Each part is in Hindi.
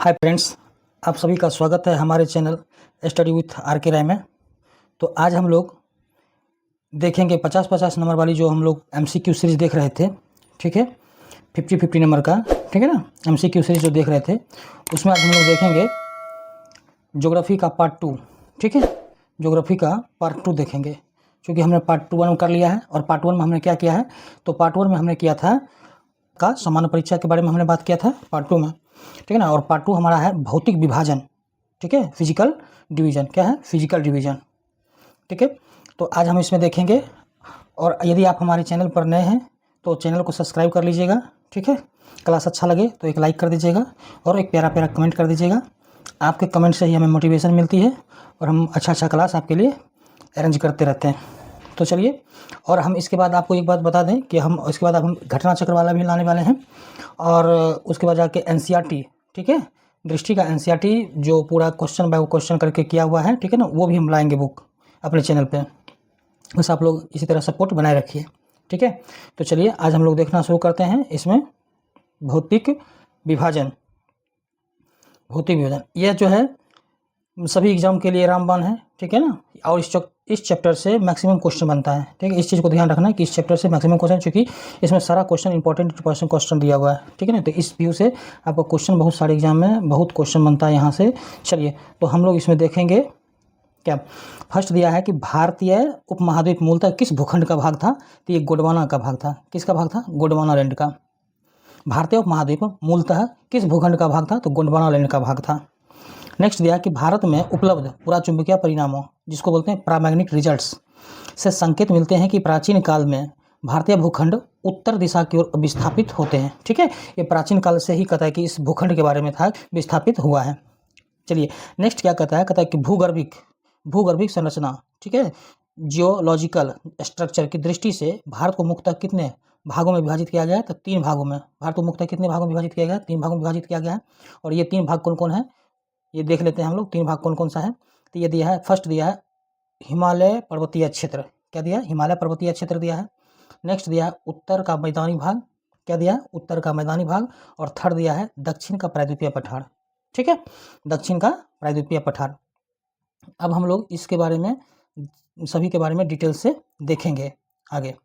हाय फ्रेंड्स, आप सभी का स्वागत है हमारे चैनल स्टडी विथ आर के राय में। तो आज हम लोग देखेंगे 50-50 नंबर वाली जो हम लोग एमसीक्यू सीरीज़ देख रहे थे, ठीक है, 50-50 नंबर का, ठीक है ना, एमसीक्यू सीरीज़ जो देख रहे थे उसमें आज हम लोग देखेंगे ज्योग्राफी का पार्ट 2, ठीक है, ज्योग्राफी का पार्ट 2 देखेंगे। क्योंकि हमने पार्ट 1 कर लिया है और पार्ट 1 में हमने क्या किया है, तो पार्ट 1 में हमने किया था का सामान्य परीक्षा के बारे में हमने बात किया था पार्ट 2 में, ठीक है ना। और पार्ट 2 हमारा है भौतिक विभाजन, ठीक है, फिजिकल डिवीजन। क्या है? फिजिकल डिवीजन, ठीक है। तो आज हम इसमें देखेंगे। और यदि आप हमारे चैनल पर नए हैं तो चैनल को सब्सक्राइब कर लीजिएगा, ठीक है। क्लास अच्छा लगे तो एक लाइक कर दीजिएगा और एक प्यारा प्यारा कमेंट कर दीजिएगा। आपके कमेंट से ही हमें मोटिवेशन मिलती है और हम अच्छा क्लास आपके लिए अरेंज करते रहते हैं। तो चलिए, और हम इसके बाद आपको एक बात बता दें कि हम इसके बाद अब हम घटना चक्र वाला भी लाने वाले हैं और उसके बाद जाके एनसीईआरटी, ठीक है, दृष्टि का एनसीईआरटी जो पूरा क्वेश्चन बाय क्वेश्चन करके किया हुआ है, ठीक है ना, वो भी हम लाएंगे बुक अपने चैनल पे। बस आप लोग इसी तरह सपोर्ट बनाए रखिए, ठीक है। तो चलिए आज हम लोग देखना शुरू करते हैं। इसमें भौतिक विभाजन, भौतिक विभाजन यह जो है सभी एग्जाम के लिए रामबाण है, ठीक है ना। और इस चैप्टर से मैक्सिमम क्वेश्चन बनता है, ठीक है। इस चीज़ को ध्यान रखना है कि इस चैप्टर से मैक्सिमम क्वेश्चन, क्योंकि इसमें सारा क्वेश्चन इंपॉर्टेंट क्वेश्चन दिया हुआ है, ठीक है ना। तो इस व्यू से आपको क्वेश्चन बहुत सारे एग्जाम में बहुत क्वेश्चन बनता है यहाँ से। चलिए, तो हम लोग इसमें देखेंगे क्या। फर्स्ट दिया है कि भारतीय उपमहाद्वीप मूलतः किस भूखंड का भाग था, तो ये गोंडवाना का भाग था। किसका भाग था? गोंडवाना लैंड का। भारतीय उपमहाद्वीप मूलतः किस भूखंड का भाग था, तो गोंडवाना लैंड का भाग था। नेक्स्ट दिया कि भारत में उपलब्ध पुराचुंबकीय परिणामों, जिसको बोलते हैं प्रामैग्निक रिजल्ट्स, से संकेत मिलते हैं कि प्राचीन काल में भारतीय भूखंड उत्तर दिशा की ओर विस्थापित होते हैं, ठीक है। ये प्राचीन काल से ही कहता है कि इस भूखंड के बारे में था, विस्थापित हुआ है। चलिए, नेक्स्ट क्या कहता है कि भूगर्भिक संरचना, ठीक है, जियोलॉजिकल स्ट्रक्चर की दृष्टि से भारत को मुख्यतः कितने भागों में विभाजित किया गया है, तो 3 भागों में। भारत को मुख्यतः कितने भागों में विभाजित किया गया है? 3 भागों में विभाजित किया गया है। और ये 3 भाग कौन कौन है, ये देख लेते हैं हम लोग। 3 भाग कौन कौन सा है, तो ये दिया है, फर्स्ट दिया है हिमालय पर्वतीय क्षेत्र। क्या दिया है? हिमालय पर्वतीय क्षेत्र दिया है। नेक्स्ट दिया है उत्तर का मैदानी भाग। क्या दिया है? उत्तर का मैदानी भाग। और थर्ड दिया है दक्षिण का प्रायद्वीपीय पठार, ठीक है, दक्षिण का प्रायद्वीपीय पठार। अब हम लोग इसके बारे में, सभी के बारे में डिटेल से देखेंगे आगे।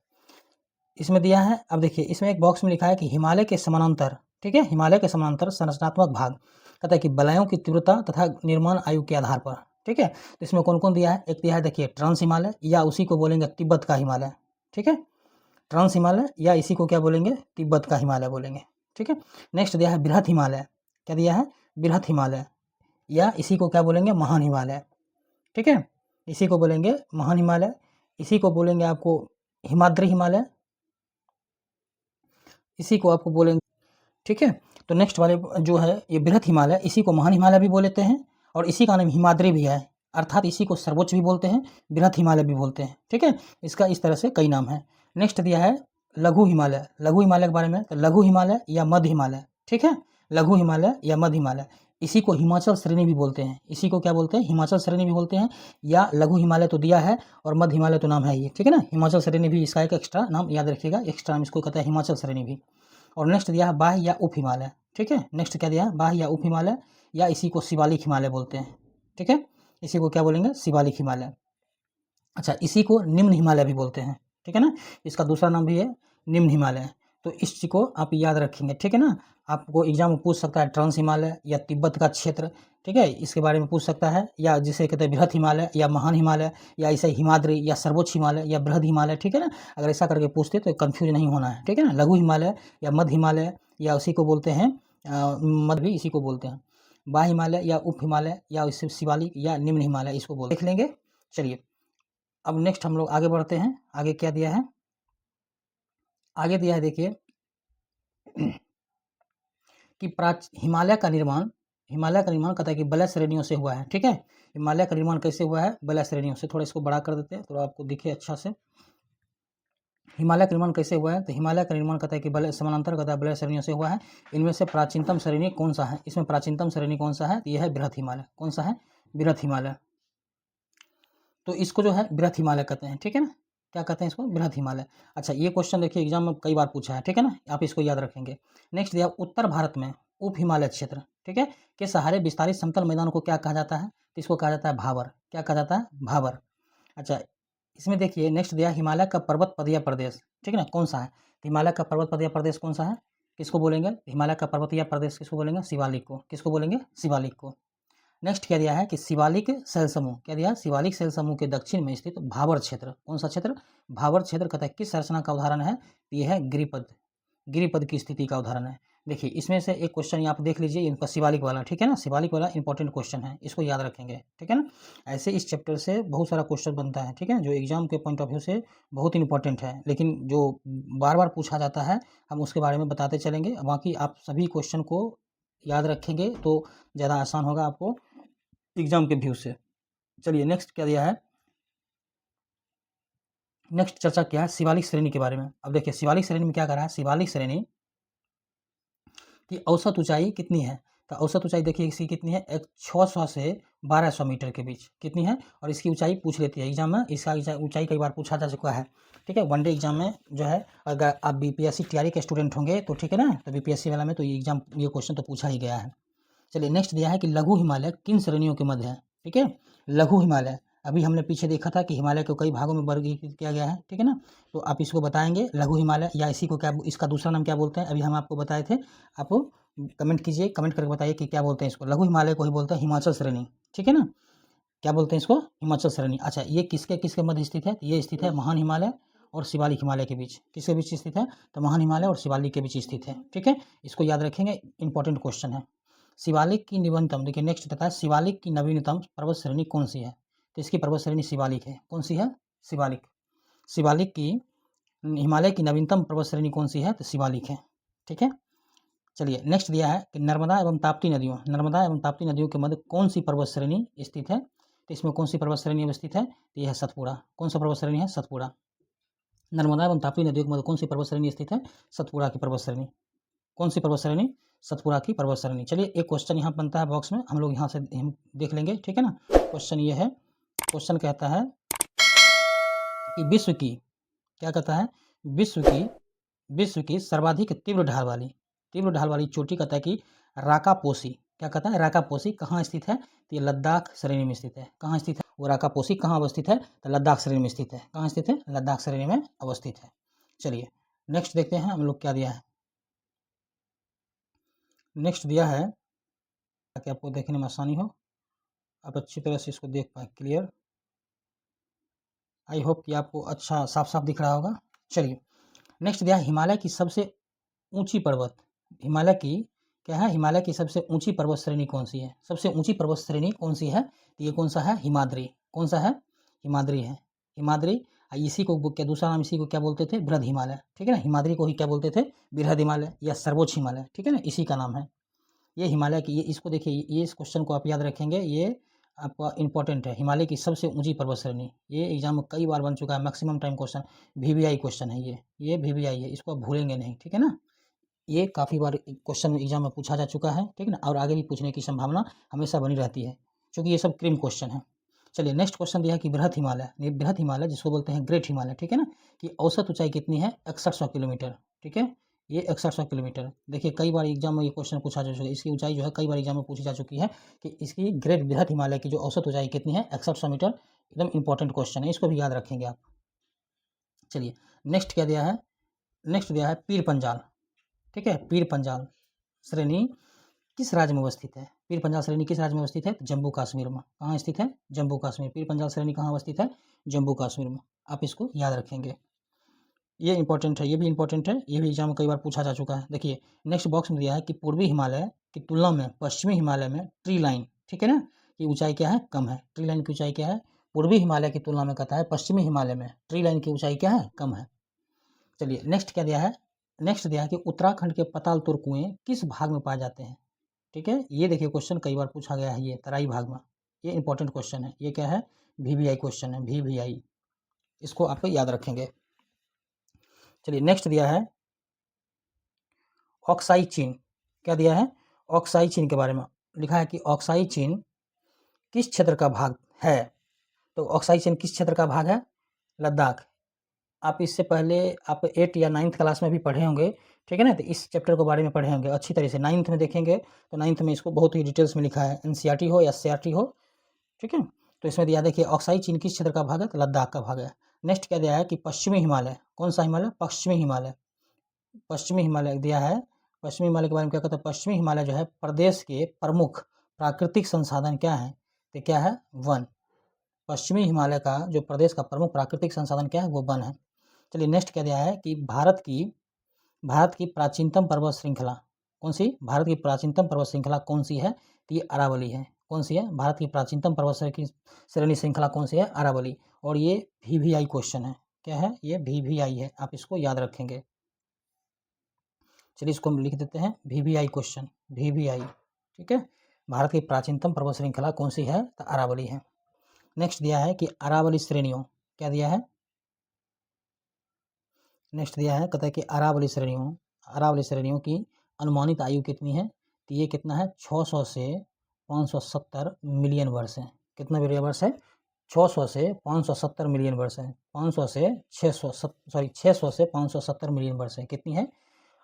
इसमें दिया है, अब देखिए, इसमें एक बॉक्स में लिखा है कि हिमालय के समानांतर, ठीक है, हिमालय के समानांतर संरचनात्मक भाग, कहता है कि बलयों की तीव्रता तथा निर्माण आयु के आधार पर, ठीक है। तो इसमें कौन कौन दिया है? एक दिया है, देखिए, ट्रांस हिमालय, या उसी को बोलेंगे तिब्बत का हिमालय, ठीक है, ट्रांस हिमालय, या इसी को क्या बोलेंगे? तिब्बत का हिमालय बोलेंगे, ठीक है। नेक्स्ट दिया है बृहत हिमालय। क्या दिया है? बृहत हिमालय, या इसी को क्या बोलेंगे? महान हिमालय, ठीक है, इसी को बोलेंगे महान हिमालय। इसी को बोलेंगे आपको हिमाद्री हिमालय, इसी को आपको बोलेंगे, ठीक है। तो नेक्स्ट वाले जो है ये बृहत हिमालय, इसी को महान हिमालय भी बोलते हैं और इसी का नाम हिमाद्री भी है, अर्थात इसी को सर्वोच्च भी बोलते हैं, बृहत हिमालय भी बोलते हैं, ठीक है। इसका इस तरह से कई नाम है। नेक्स्ट दिया है लघु हिमालय। लघु हिमालय के बारे में, तो लघु हिमालय या मध्य हिमालय, ठीक है, लघु हिमालय या मध्य हिमालय, इसी को हिमाचल श्रेणी भी बोलते हैं। इसी को क्या बोलते हैं? हिमाचल श्रेणी भी बोलते हैं, या लघु हिमालय तो दिया है और मध्य हिमालय तो नाम है ये, ठीक है ना। हिमाचल श्रेणी भी इसका एक एक्स्ट्रा नाम याद रखिएगा, एक्स्ट्रा नाम इसको कहता है हिमाचल श्रेणी भी। और नेक्स्ट दिया है बाह्य या उप हिमालय, ठीक है। नेक्स्ट क्या दिया है? बाह्य या उप हिमालय, या इसी को शिवालिक हिमालय बोलते हैं, ठीक है, इसी को क्या बोलेंगे? शिवालिक हिमालय। अच्छा, इसी को निम्न हिमालय भी बोलते हैं, ठीक है ना, इसका दूसरा नाम भी है निम्न हिमालय। तो इस चीज़ को आप याद रखेंगे, ठीक है ना। आपको एग्जाम में पूछ सकता है ट्रांस हिमालय या तिब्बत का क्षेत्र, ठीक है, इसके बारे में पूछ सकता है, या जिसे कहते हैं बृहत हिमालय या महान हिमालय, या इसे हिमाद्री या सर्वोच्च हिमालय या बृहद हिमालय, ठीक है ना। अगर ऐसा करके पूछते तो कंफ्यूज नहीं होना है, ठीक है ना। लघु हिमालय या मध्य हिमालय, या उसी को बोलते हैं मध्य भी इसी को बोलते हैं, बाह्य हिमालय या उप हिमालय, या इसे शिवालिक या निम्न हिमालय इसको बोलते हैं, देख लेंगे। चलिए, अब नेक्स्ट हम लोग आगे बढ़ते हैं। आगे क्या दिया है? आगे दिया है, देखिए, कि हिमालय का निर्माण, कहता है कि बलय श्रेणियों से हुआ है, ठीक है। हिमालय का निर्माण कैसे हुआ है? बलय श्रेणियों से। थोड़ा इसको बड़ा कर देते हैं, थोड़ा आपको दिखे अच्छा से। हिमालय का निर्माण कैसे हुआ है? तो हिमालय का निर्माण कहता है कि बलय समानांतर, कहता है बलय श्रेणियों से हुआ है। इनमें से प्राचीनतम श्रेणी कौन सा है? इसमें प्राचीनतम श्रेणी कौन सा है? तो यह है बृहत हिमालय। कौन सा है? बृहत हिमालय। तो इसको जो है बृहत हिमालय कहते हैं, ठीक है ना। क्या कहते हैं इसको? बृहत हिमालय। अच्छा, ये क्वेश्चन देखिए एग्जाम में कई बार पूछा है, ठीक है ना, आप इसको याद रखेंगे। नेक्स्ट दिया उत्तर भारत में, उप हिमालय क्षेत्र, ठीक है, के सहारे विस्तारित समतल मैदान को क्या कहा जाता है? तो इसको कहा जाता है भाबर। क्या कहा जाता है? भाबर। अच्छा, इसमें देखिए नेक्स्ट दिया हिमालय का पर्वत पदीय प्रदेश, ठीक है ना, कौन सा है? तो हिमालय का पर्वत पदीय प्रदेश कौन सा है? किसको बोलेंगे? हिमालय का पर्वतीय प्रदेश किसको बोलेंगे? शिवालिक को। किसको बोलेंगे? शिवालिक को। नेक्स्ट क्या दिया है कि शिवालिक शैल समूह, क्या दिया है? शिवालिक शैल समूह के दक्षिण में स्थित भाबर क्षेत्र, कौन सा क्षेत्र? भाबर क्षेत्र कहता है किस संरचना का उदाहरण है? यह है गिरिपद, गिरिपद की स्थिति का उदाहरण है। देखिए इसमें से एक क्वेश्चन आप देख लीजिए, इनका शिवालिक वाला, ठीक है ना, शिवालिक वाला इंपॉर्टेंट क्वेश्चन है, इसको याद रखेंगे, ठीक है ना। ऐसे इस चैप्टर से बहुत सारा क्वेश्चन बनता है, ठीक है, जो एग्जाम के पॉइंट ऑफ व्यू से बहुत इंपॉर्टेंट है, लेकिन जो बार बार पूछा जाता है हम उसके बारे में बताते चलेंगे। बाकी आप सभी क्वेश्चन को याद रखेंगे तो ज़्यादा आसान होगा आपको एग्जाम के व्यू से। चलिए नेक्स्ट क्या दिया है, नेक्स्ट चर्चा क्या है? शिवालिक श्रेणी के बारे में। अब देखिए शिवालिक श्रेणी में क्या कर रहा है? शिवालिक श्रेणी की औसत ऊंचाई कितनी है? तो औसत ऊंचाई देखिए इसकी कितनी है? 600 से 1200 मीटर के बीच कितनी है? और इसकी ऊंचाई पूछ लेती है एग्जाम में, इसका ऊंचाई कई बार पूछा जा चुका है, ठीक है, वनडे एग्जाम में जो है। अगर आप बीपीएससी तैयारी के स्टूडेंट होंगे तो ठीक है ना, तो बीपीएससी वाला में तो ये एग्जाम ये क्वेश्चन तो पूछा ही गया है। चलिए नेक्स्ट दिया है कि लघु हिमालय किन श्रेणियों के मध्य है? ठीक है, लघु हिमालय, अभी हमने पीछे देखा था कि हिमालय को कई भागों में वर्गीकृत किया गया है, ठीक है ना, तो आप इसको बताएंगे लघु हिमालय या इसी को क्या, इसका दूसरा नाम क्या बोलते हैं? अभी हम आपको बताए थे, आप कमेंट कीजिए, कमेंट करके बताइए कि क्या बोलते हैं इसको। लघु हिमालय को ही बोलते हैं हिमाचल श्रेणी, ठीक है ना, क्या बोलते हैं इसको? हिमाचल श्रेणी। अच्छा, ये किसके किसके मध्य स्थित है? ये स्थित है महान हिमालय और शिवालिक हिमालय के बीच। किसके बीच स्थित है? तो महान हिमालय और शिवालिक के बीच स्थित है, ठीक है, इसको याद रखेंगे, इंपॉर्टेंट क्वेश्चन है। शिवालिक की नवीनतम, देखिए नेक्स्ट बताया शिवालिक की नवीनतम पर्वत श्रेणी कौन सी है? तो इसकी पर्वत श्रेणी शिवालिक है। कौन सी है? शिवालिक। शिवालिक की हिमालय की नवीनतम पर्वत श्रेणी कौन सी है? तो शिवालिक है, ठीक है। चलिए नेक्स्ट दिया है कि नर्मदा एवं ताप्ती नदियों, नर्मदा एवं ताप्ती नदियों के मध्य कौन सी पर्वत श्रेणी स्थित है? तो इसमें कौन सी पर्वत श्रेणी अवस्थित है? तो यह है सतपुड़ा। कौन सा पर्वत श्रेणी है? सतपुड़ा। नर्मदा एवं ताप्ती नदियों के मध्य कौन सी पर्वत श्रेणी स्थित है? सतपुड़ा की पर्वत श्रेणी। कौन सी पर्वत श्रेणी? सतपुड़ा की पर्वत श्रेणी। चलिए एक क्वेश्चन यहाँ बनता है बॉक्स में, हम लोग यहाँ से हम देख लेंगे, ठीक है ना। क्वेश्चन ये है, क्वेश्चन कहता है कि विश्व की, क्या कहता है? विश्व की सर्वाधिक तीव्र ढाल वाली चोटी कहता है कि राकापोसी, क्या कहता है? राकापोसी कहाँ स्थित है? तो ये लद्दाख श्रेणी में स्थित है। कहाँ स्थित है वो राकापोसी? कहाँ अवस्थित है? तो लद्दाख श्रेणी में स्थित है। कहाँ स्थित है? लद्दाख श्रेणी में अवस्थित है। चलिए नेक्स्ट देखते हैं हम लोग क्या दिया है। नेक्स्ट दिया है ताकि आपको देखने में आसानी हो, आप अच्छी तरह से इसको देख पाए क्लियर। आई होप कि आपको अच्छा साफ साफ दिख रहा होगा। चलिए नेक्स्ट दिया हिमालय की सबसे ऊंची पर्वत, हिमालय की क्या है? हिमालय की सबसे ऊंची पर्वत श्रेणी कौन सी है? सबसे ऊंची पर्वत श्रेणी कौन सी है? तो ये कौन सा है? हिमाद्री। कौन सा है? हिमाद्री है। हिमाद्री, इसी को क्या दूसरा नाम इसी को क्या बोलते थे? बृहद हिमालय, ठीक है ना। हिमाद्री को ही क्या बोलते थे? बृहद हिमालय या सर्वोच्च हिमालय, ठीक है ना, इसी का नाम है ये हिमालय की। ये इसको देखिए, ये इस क्वेश्चन को आप याद रखेंगे, ये आपका इंपॉर्टेंट है। हिमालय की सबसे ऊंची पर्वत श्रेणी, ये एग्जाम में कई बार बन चुका है, maximum time question, VVI question है ये वीवीआई है, इसको आप भूलेंगे नहीं, ठीक है ना। ये काफ़ी बार क्वेश्चन एग्जाम में पूछा जा चुका है, ठीक है ना, और आगे भी पूछने की संभावना हमेशा बनी रहती है, क्योंकि ये सब क्रीम क्वेश्चन है। चलिए नेक्स्ट क्वेश्चन दिया है कि बृहद हिमालय, बृहद हिमालय जिसको बोलते हैं ग्रेट हिमालय, ठीक है ना, कि औसत ऊंचाई कितनी है? 6100 किलोमीटर, ठीक है, ये 6100 किलोमीटर। देखिए कई बार एग्जाम में ये क्वेश्चन पूछा जा चुका है, इसकी ऊंचाई जो है कई बार एग्जाम में पूछी जा चुकी है कि इसकी ग्रेट बृहद हिमालय की जो औसत ऊंचाई कितनी है? 6100 मीटर। एकदम इंपॉर्टेंट क्वेश्चन है, इसको भी याद रखेंगे आप। चलिए नेक्स्ट क्या दिया है? नेक्स्ट दिया है पीर पंजाल, ठीक है, पीर पंजाल श्रेणी किस राज्य में अवस्थित है? पीर पंजाल श्रेणी किस राज्य में अवस्थित है? जम्मू कश्मीर में। कहाँ स्थित है? जम्मू कश्मीर। पीर पंजाल श्रेणी कहाँ अवस्थित है? जम्मू कश्मीर में। आप इसको याद रखेंगे, ये इंपॉर्टेंट है, ये भी इंपॉर्टेंट है, ये भी एग्जाम में कई बार पूछा जा चुका है। देखिए नेक्स्ट बॉक्स में दिया है कि पूर्वी हिमालय की तुलना में पश्चिमी हिमालय में ट्री लाइन, ठीक है ना, की ऊंचाई क्या है? कम है। ट्री लाइन की ऊंचाई क्या है? पूर्वी हिमालय की तुलना में कहता है पश्चिमी हिमालय में ट्री लाइन की ऊंचाई क्या है? कम है। चलिए नेक्स्ट क्या दिया है? नेक्स्ट दिया है कि उत्तराखंड के पतालतुर कुएं किस भाग में पाए जाते हैं? ठीक है, ये देखिए क्वेश्चन कई बार पूछा गया है, ये तराई भाग में, ये इंपॉर्टेंट क्वेश्चन है। ये क्या है? वीवीआई क्वेश्चन है, वीवीआई, इसको आप याद रखेंगे। चलिए नेक्स्ट दिया है ऑक्साई चीन, क्या दिया है? ऑक्साई चीन के बारे में लिखा है कि ऑक्साई चीन किस क्षेत्र का भाग है? तो ऑक्साई चीन किस क्षेत्र का भाग है? लद्दाख। आप इससे पहले आप 8 या 9th क्लास में भी पढ़े होंगे, ठीक है ना। तो इस चैप्टर के बारे में पढ़े होंगे अच्छी तरह से। 9th में देखेंगे तो 9th में इसको बहुत ही डिटेल्स में लिखा है, NCERT हो या CRT हो, ठीक है। तो इसमें दिया देखिए अक्साई चीन किस क्षेत्र का भाग है, तो लद्दाख का भाग है। नेक्स्ट क्या दिया है कि पश्चिमी हिमालय, कौन सा हिमालय, पश्चिमी हिमालय, पश्चिमी हिमालय दिया है। पश्चिमी हिमालय के बारे में क्या कहता है, पश्चिमी हिमालय जो है प्रदेश के प्रमुख प्राकृतिक संसाधन क्या है, तो क्या है, वन। पश्चिमी हिमालय का जो प्रदेश का प्रमुख प्राकृतिक संसाधन क्या है, वो वन है। चलिए नेक्स्ट क्या दिया है कि भारत की प्राचीनतम पर्वत श्रृंखला कौन सी, भारत की प्राचीनतम पर्वत श्रृंखला कौन सी है, तो ये अरावली है। कौन सी है, भारत की प्राचीनतम पर्वत श्रेणी श्रृंखला कौन सी है, अरावली। और ये VVI क्वेश्चन है, क्या है ये, VVI है, आप इसको याद रखेंगे। चलिए इसको हम लिख देते हैं VVI क्वेश्चन, VVI, ठीक है। भारत की प्राचीनतम पर्वत श्रृंखला कौन सी है, तो अरावली है। नेक्स्ट दिया है कि अरावली श्रेणियों, क्या दिया है, नेक्स्ट दिया है, कहता है कि अरावली श्रेणियों की अनुमानित आयु कितनी है, तो ये कितना है, 600 से 570 मिलियन वर्ष है। कितना मिलियन वर्ष है, 600 से 570 मिलियन वर्ष है। 500 से 570 मिलियन वर्ष है, कितनी है,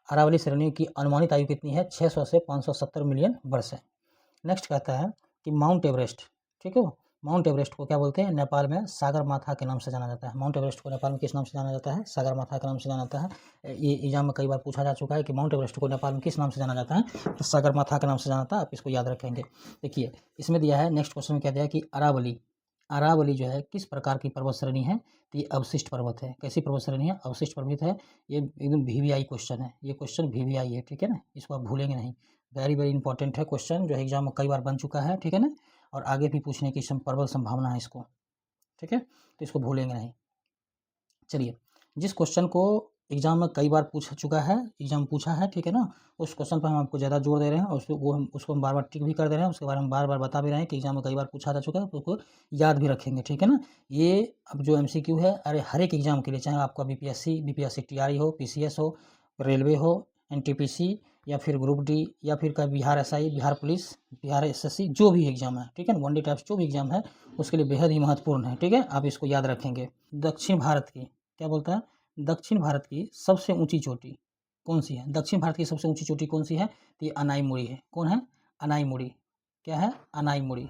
अरावली श्रेणियों की अनुमानित आयु कितनी है, 600 से 570 मिलियन वर्ष है। नेक्स्ट कहता है कि माउंट एवरेस्ट, ठीक है, माउंट एवरेस्ट को क्या बोलते हैं, नेपाल में सागरमाथा के नाम से जाना जाता है। माउंट एवरेस्ट को नेपाल में किस नाम से जाना जाता है, सागरमाथा के नाम से जाना जाता है। ये एग्जाम में कई बार पूछा जा चुका है कि माउंट एवरेस्ट को नेपाल में किस नाम से जाना जाता है, तो सागरमाथा के नाम से जाना जाता है, आप इसको याद रखेंगे। देखिए इसमें दिया है, नेक्स्ट क्वेश्चन में क्या दिया है कि अरावली जो है किस प्रकार की पर्वत श्रेणी है, तो ये अवशिष्ट पर्वत है। कैसी पर्वत श्रेणी है, अवशिष्ट पर्वत है। ये एकदम VVI क्वेश्चन है, ये क्वेश्चन VVI है, ठीक है ना, इसको आप भूलेंगे नहीं। वेरी वेरी इंपॉर्टेंट है क्वेश्चन, जो एग्जाम में कई बार बन चुका है, ठीक है ना, और आगे भी पूछने की प्रबल संभावना है इसको, ठीक है, तो इसको भूलेंगे नहीं। चलिए जिस क्वेश्चन को एग्जाम में कई बार पूछा है, ठीक है ना, उस क्वेश्चन पर हम आपको ज़्यादा जोर दे रहे हैं, और उसको हम बार बार टिक भी कर दे रहे हैं, उसके बारे में बार बार बता भी रहे हैं कि एग्जाम में कई बार पूछा जा चुका है, तो उसको याद भी रखेंगे, ठीक है ना। ये अब जो MCQ है, अरे हर एक एग्जाम के लिए, चाहे आपका BPSC TRE हो, PCS हो, रेलवे हो, NTPC या फिर ग्रुप D या फिर का Bihar SI, Bihar police, Bihar SSC, जो भी एग्जाम है, ठीक है, 1D टाइप्स जो भी एग्जाम है, उसके लिए बेहद ही महत्वपूर्ण है, ठीक है, आप इसको याद रखेंगे। दक्षिण भारत की, क्या बोलता है, दक्षिण भारत की सबसे ऊंची चोटी कौन सी है, दक्षिण भारत की सबसे ऊंची चोटी कौन सी है, तो ये अनाईमुड़ी है। कौन है, अनाईमुड़ी, क्या है, अनाईमुड़ी।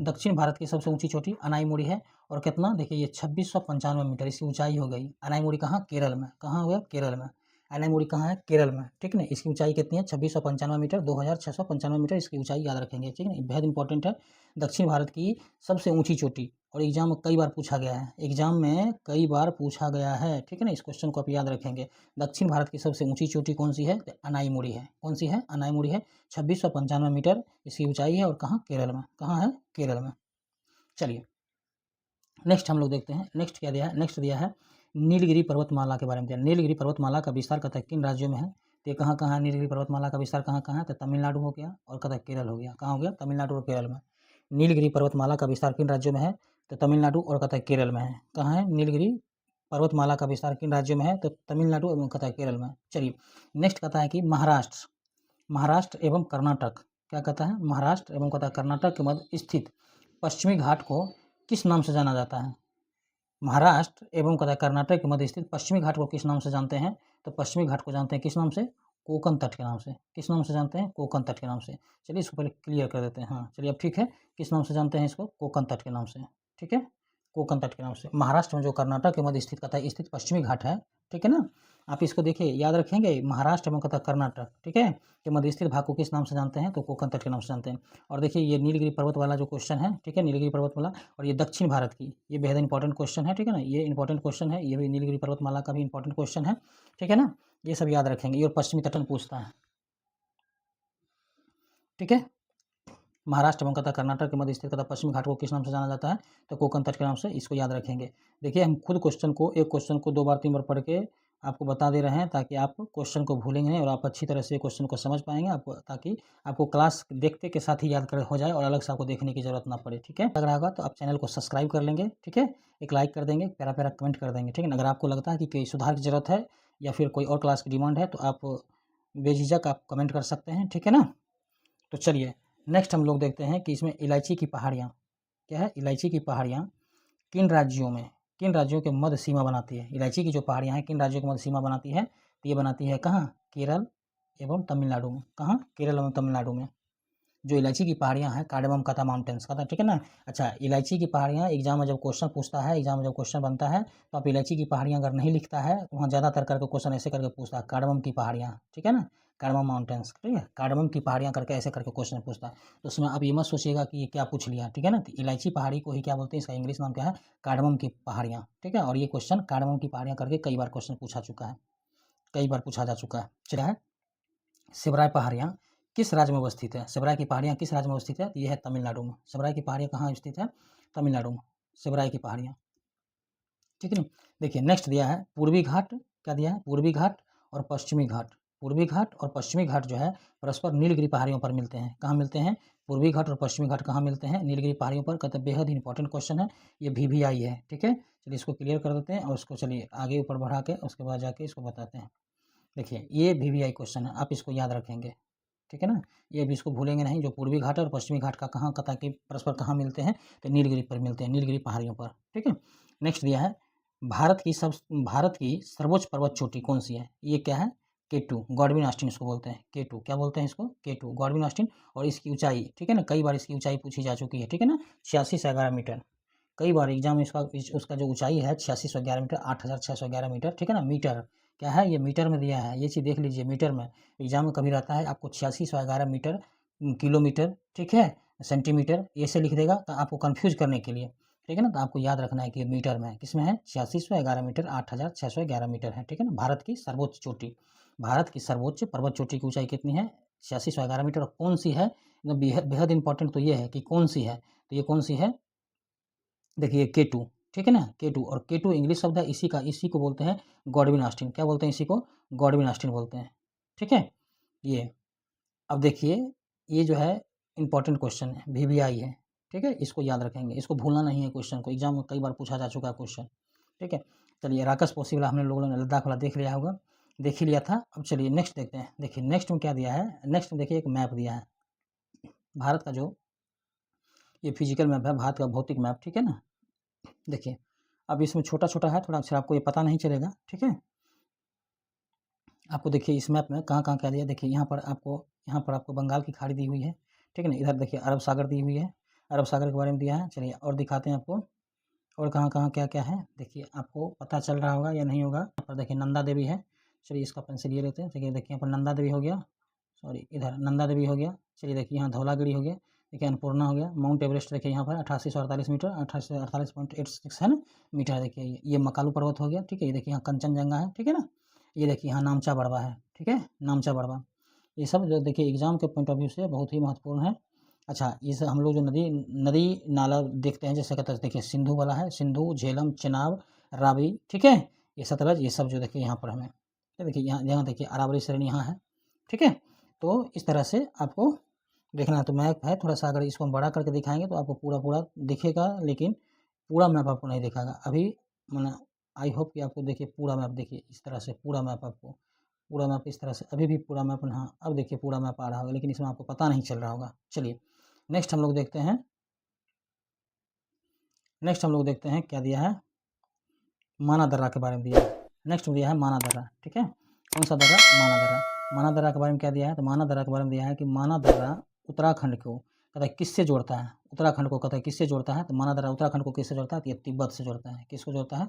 दक्षिण भारत की सबसे ऊंची चोटी अनाईमुड़ी है। और कितना, देखिए ये 2695 मीटर इसकी ऊंचाई हो गई। अनाईमुड़ी कहाँ, केरल में, कहाँ हो गया, केरल में। अनाईमुड़ी कहाँ है, केरल में, ठीक है ना। इसकी ऊंचाई कितनी है, 2695 मीटर, 2695 मीटर इसकी ऊंचाई याद रखेंगे, ठीक है ना, बेहद इंपॉर्टेंट है। दक्षिण भारत की सबसे ऊंची चोटी, और एग्जाम में कई बार पूछा गया है, ठीक है ना, इस क्वेश्चन को आप याद रखेंगे। दक्षिण भारत की सबसे ऊंची चोटी कौन सी है, तो अनाईमुड़ी है। कौन सी है, अनाईमुड़ी है, 2695 मीटर इसकी ऊंचाई है, और कहाँ, केरल में, कहाँ है, केरल में। चलिए नेक्स्ट हम लोग देखते हैं, नेक्स्ट क्या दिया है, नेक्स्ट दिया है नीलगिरी पर्वतमाला के बारे में दिया। नीलगिरी पर्वतमाला का विस्तार कहता है किन राज्यों में है, तो ये कहाँ कहाँ है, नीलगिरी पर्वतमाला का विस्तार कहाँ कहाँ है, तो तमिलनाडु हो गया, और कहता है केरल हो गया। कहाँ हो गया, तमिलनाडु और केरल में। नीलगिरी पर्वतमाला का विस्तार किन राज्यों में है, तो तमिलनाडु और कहता है केरल में है। कहाँ है नीलगिरी पर्वतमाला का विस्तार किन राज्यों में है, तो तमिलनाडु एवं कहता है केरल में। चलिए नेक्स्ट कहता है कि महाराष्ट्र एवं कर्नाटक, क्या कहता है, महाराष्ट्र एवं कहता है कर्नाटक के मध्य स्थित पश्चिमी घाट को किस नाम से जाना जाता है। महाराष्ट्र एवं कहता है कर्नाटक के मध्य स्थित पश्चिमी घाट को किस नाम से जानते हैं, तो पश्चिमी घाट को जानते हैं किस नाम से, कोकण तट के नाम से। किस नाम से जानते हैं, कोकण तट के नाम से। चलिए इसको पहले क्लियर कर देते हैं। हाँ चलिए अब ठीक है, किस नाम से जानते हैं इसको, कोकण तट के नाम से, ठीक है, कोकण तट के नाम से। महाराष्ट्र में जो कर्नाटक के मध्य स्थित कहता है स्थित पश्चिमी घाट है, ठीक है ना, आप इसको देखिए याद रखेंगे। महाराष्ट्र एवं कहता कर्नाटक, ठीक है, के मध्य स्थित भाग को किस नाम से जानते हैं, तो कोकण तट के नाम से जानते हैं। और देखिए ये नीलगिरी पर्वत वाला जो क्वेश्चन है, ठीक है, नीलगिरी पर्वतमाला, और ये दक्षिण भारत की, ये बेहद इंपॉर्टेंट क्वेश्चन है, ठीक है ना, ये इंपॉर्टेंट क्वेश्चन है, ये भी नीलगिरी पर्वतमाला का भी इंपॉर्टेंट क्वेश्चन है, ठीक है ना, ये सब याद रखेंगे। ये पश्चिमी तटन पूछता है, ठीक है। महाराष्ट्र एवं कहता कर्नाटक के मध्य स्थित कहता पश्चिमी घाट को किस नाम से जाना जाता है, तो कोकण तट के नाम से, इसको याद रखेंगे। देखिए हम खुद एक क्वेश्चन को 2 बार 3 बार पढ़ के आपको बता दे रहे हैं, ताकि आप क्वेश्चन को भूलेंगे नहीं और आप अच्छी तरह से क्वेश्चन को समझ पाएंगे, आपको, ताकि आपको क्लास देखते के साथ ही याद कर हो जाए और अलग से आपको देखने की जरूरत ना पड़े, ठीक है। लग रहा होगा तो आप चैनल को सब्सक्राइब कर लेंगे, ठीक है, एक लाइक कर देंगे, प्यारा प्यारा कमेंट कर देंगे, ठीक है। अगर आपको लगता है कि कोई सुधार की जरूरत है या फिर कोई और क्लास की डिमांड है, तो आप बेझिझक आप कमेंट कर सकते हैं, ठीक है ना। तो चलिए नेक्स्ट हम लोग देखते हैं कि इसमें इलायची की पहाड़ियाँ, क्या है, इलायची की पहाड़ियाँ किन राज्यों के मध्य सीमा बनाती है। इलायची की जो पहाड़ियाँ हैं किन राज्यों के मध्य सीमा बनाती है, तो ये बनाती है कहाँ, केरल एवं तमिलनाडु में। कहाँ, केरल एवं तमिलनाडु में। जो इलायची की पहाड़ियाँ हैं, कार्डेमम कथा माउंटेन्स कथा, ठीक है ना। अच्छा, इलायची की पहाड़ियाँ एग्जाम में जब क्वेश्चन पूछता है, एग्जाम में जब क्वेश्चन बनता है तो आप इलायची की पहाड़ियाँ अगर नहीं लिखता है तो वहाँ ज़्यादातर करके क्वेश्चन ऐसे करके पूछता है, कार्डेमम की पहाड़ियाँ, ठीक है ना, कार्डेमम माउंटेन्स, ठीक है, कार्डेमम की पहाड़ियाँ करके ऐसे करके क्वेश्चन पूछता है। तो उसमें आप ये मत सोचिएगा कि ये क्या पूछ लिया, ठीक है ना। तो इलायची पहाड़ी को ही क्या बोलते हैं, इसका इंग्लिश नाम क्या है, कार्डेमम की पहाड़ियाँ, ठीक है। और ये क्वेश्चन कार्डेमम की पहाड़ियाँ करके कई बार क्वेश्चन पूछा चुका है, कई बार पूछा जा चुका है। चला है, सिवराय पहाड़ियाँ किस राज्य में अवस्थित है, सिवराय की पहाड़ियाँ किस राज्य में अवस्थित है, तो ये है तमिलनाडु में। सिवराय की पहाड़ियाँ कहाँ स्थित है, तमिलनाडु में, सिवराय की पहाड़ियाँ, ठीक है। देखिए नेक्स्ट दिया है पूर्वी घाट, क्या दिया है, पूर्वी घाट और पश्चिमी घाट। पूर्वी घाट और पश्चिमी घाट जो है परस्पर नीलगिरी पहाड़ियों पर मिलते हैं। कहाँ मिलते हैं, पूर्वी घाट और पश्चिमी घाट कहाँ मिलते हैं, नीलगिरी पहाड़ियों पर। कहते हैं बेहद इंपॉर्टेंट क्वेश्चन है, ये VVI है, ठीक है। चलिए इसको क्लियर कर देते हैं और उसको चलिए आगे ऊपर बढ़ा के उसके बाद जाके इसको बताते हैं। देखिए ये VVI क्वेश्चन है, आप इसको याद रखेंगे, ठीक है ना। ये भी इसको भूलेंगे नहीं, जो पूर्वी घाट और पश्चिमी घाट का कहाँ कथा के परस्पर कहाँ मिलते हैं, तो नीलगिरी पर मिलते हैं, नीलगिरी पहाड़ियों पर, ठीक है। नेक्स्ट दिया है भारत की सर्वोच्च पर्वत चोटी कौन सी है, ये क्या है, K2, गॉडविन ऑस्टिन इसको बोलते हैं, K2 क्या बोलते हैं इसको, K2 गॉडविन ऑस्टिन। और इसकी ऊंचाई, ठीक है ना, कई बार इसकी ऊंचाई पूछी जा चुकी है, ठीक है ना, 8611 मीटर। कई बार एग्जाम में उसका जो ऊंचाई है 8611 मीटर, 8611 मीटर, ठीक है ना। मीटर क्या है, ये मीटर में दिया है, ये चीज़ देख लीजिए, मीटर में एग्जाम में कभी रहता है आपको 8611 मीटर, किलोमीटर, ठीक है, सेंटीमीटर, ऐसे लिख देगा तो आपको कंफ्यूज करने के लिए, ठीक है ना। तो आपको याद रखना है कि मीटर में किस में है, 8611 मीटर, 8611 मीटर है, ठीक है ना। भारत की सर्वोच्च चोटी, भारत की सर्वोच्च पर्वत चोटी की ऊंचाई कितनी है, 8611 मीटर। और कौन सी है, बेहद इंपॉर्टेंट तो ये है कि कौन सी है, तो ये कौन सी है, देखिए K2, ठीक है ना, K2। और K2 इंग्लिश शब्द है, इसी को बोलते हैं गॉडविन ऑस्टिन, क्या बोलते हैं इसी को, गॉडविन ऑस्टिन बोलते हैं, ठीक है। ये अब देखिए ये जो है इंपॉर्टेंट क्वेश्चन है, VVI है, ठीक है, इसको याद रखेंगे, इसको भूलना नहीं है, क्वेश्चन को एग्जाम में कई बार पूछा जा चुका है क्वेश्चन, ठीक है। चलिए राकस पॉसिबल हमने लोगों ने लद्दाख वाला देख लिया होगा, देख ही लिया था। अब चलिए नेक्स्ट देखते हैं। देखिए नेक्स्ट में क्या दिया है, नेक्स्ट में देखिए एक मैप दिया है भारत का, जो ये फिजिकल मैप है, भारत का भौतिक मैप, ठीक है ना। देखिए अब इसमें छोटा छोटा है थोड़ा, अक्षर आपको ये पता नहीं चलेगा, ठीक है। आपको देखिए इस मैप में कहाँ कहाँ क्या दिया, देखिए यहाँ पर आपको बंगाल की खाड़ी दी हुई है, ठीक है ना। इधर देखिए अरब सागर दी हुई है, अरब सागर के बारे में दिया है। चलिए और दिखाते हैं आपको, और कहाँ कहाँ क्या क्या है, देखिए आपको पता चल रहा होगा या नहीं होगा। यहाँ पर देखिए नंदा देवी है, चलिए इसका पेंसिल ये लेते हैं। चलिए देखिए यहाँ पर नंदा देवी हो गया, सॉरी इधर नंदा देवी हो गया। चलिए देखिए यहाँ धौलागिरी हो गया, देखिए अन्नपूर्णा हो गया। माउंट एवरेस्ट देखिए यहाँ पर 8848 मीटर, 8848.86 है ना मीटर। देखिए ये मकालू पर्वत हो गया, ठीक है। ये देखिए यहाँ कंचनजंगा है, ठीक है ना। ये देखिए यहाँ नामचा बड़वा है, ठीक है, नामचा बड़वा। ये सब जो देखिए एग्जाम के पॉइंट ऑफ व्यू से बहुत ही महत्वपूर्ण है। अच्छा इस हम लोग जो नदी नदी नाला देखते हैं, जैसे कहते हैं, देखिए सिंधु वाला है, सिंधु, झेलम, चेनाब, रावी, ठीक है, ये सतलज, ये सब जो देखिए यहाँ पर हमें, तो देखिए यहाँ देखिए अरावली श्रेणी यहाँ है, ठीक है। तो इस तरह से आपको देखना है। तो मैप है थोड़ा सा, अगर इसको हम बड़ा करके दिखाएंगे तो आपको पूरा पूरा दिखेगा, लेकिन पूरा मैप आपको नहीं दिखाएगा अभी। मैंने आई होप कि आपको देखिए पूरा मैप, देखिए इस तरह से पूरा मैप, आपको पूरा मैप इस तरह से, अभी भी पूरा मैप, हाँ अब देखिए पूरा मैप आ रहा होगा, लेकिन इसमें आपको पता नहीं चल रहा होगा। चलिए नेक्स्ट हम लोग देखते हैं, नेक्स्ट हम लोग देखते हैं क्या दिया है, माना दर्रा के बारे में दिया है। नेक्स्ट दिया है माना दर्रा, ठीक है, कौन सा दर्रा, माना दर्रा। माना दर्रा के बारे में क्या दिया है, तो माना दर्रा के बारे में दिया है कि माना दर्रा उत्तराखंड को कहता है किससे जोड़ता है, उत्तराखंड को कहता है किससे जोड़ता है, तो माना दर्रा उत्तराखंड को किससे जोड़ता है, तो ये तिब्बत से जोड़ता है। किसको जोड़ता है,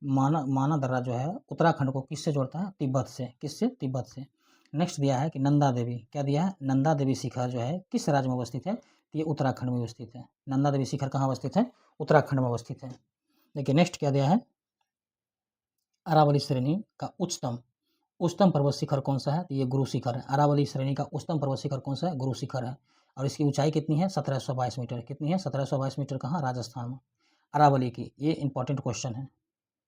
माना दर्रा जो है उत्तराखंड को किससे जोड़ता है, तिब्बत से, किससे, तिब्बत से। नेक्स्ट दिया है कि नंदा देवी, क्या दिया है, नंदा देवी शिखर जो है किस राज्य में अवस्थित है, तो ये उत्तराखंड में अवस्थित है। नंदा देवी शिखर कहाँ अवस्थित है, उत्तराखंड में अवस्थित है। देखिए नेक्स्ट क्या दिया है, अरावली श्रेणी का उच्चतम पर्वत शिखर कौन सा है, तो ये गुरु शिखर है। अरावली श्रेणी का उच्चतम पर्वत शिखर कौन सा है, गुरु शिखर है। और इसकी ऊंचाई कितनी है, 1722 मीटर। कितनी है, 1722 मीटर। कहाँ, राजस्थान में, अरावली की। ये इंपॉर्टेंट क्वेश्चन है,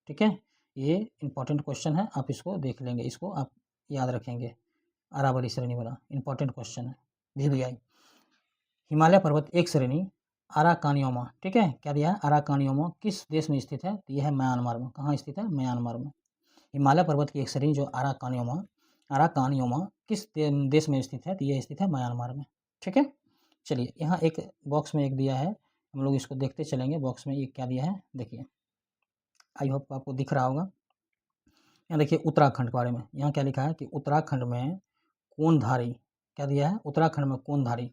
ठीक है, ये इंपॉर्टेंट क्वेश्चन है, आप इसको देख लेंगे, इसको आप याद रखेंगे। अरावली श्रेणी वाला इंपॉर्टेंट क्वेश्चन है, VVI। हिमालय पर्वत एक श्रेणी अराकानियोमा, ठीक है, क्या दिया है, अराकानियोमा किस देश में स्थित है, तो यह है म्यांमार में। कहाँ स्थित है, म्यांमार में। हिमालय पर्वत की एक श्रेणी जो अराकानियोमा किस देश में स्थित है, तो यह स्थित है म्यांमार में, ठीक है। चलिए यहाँ एक बॉक्स में एक दिया है, हम लोग इसको देखते चलेंगे। बॉक्स में ये क्या दिया है, देखिए, आई होप आपको दिख रहा होगा। यहाँ देखिए उत्तराखंड के बारे में, यहाँ क्या लिखा है कि उत्तराखंड में कोणधारी, क्या दिया है, उत्तराखंड में कोणधारी।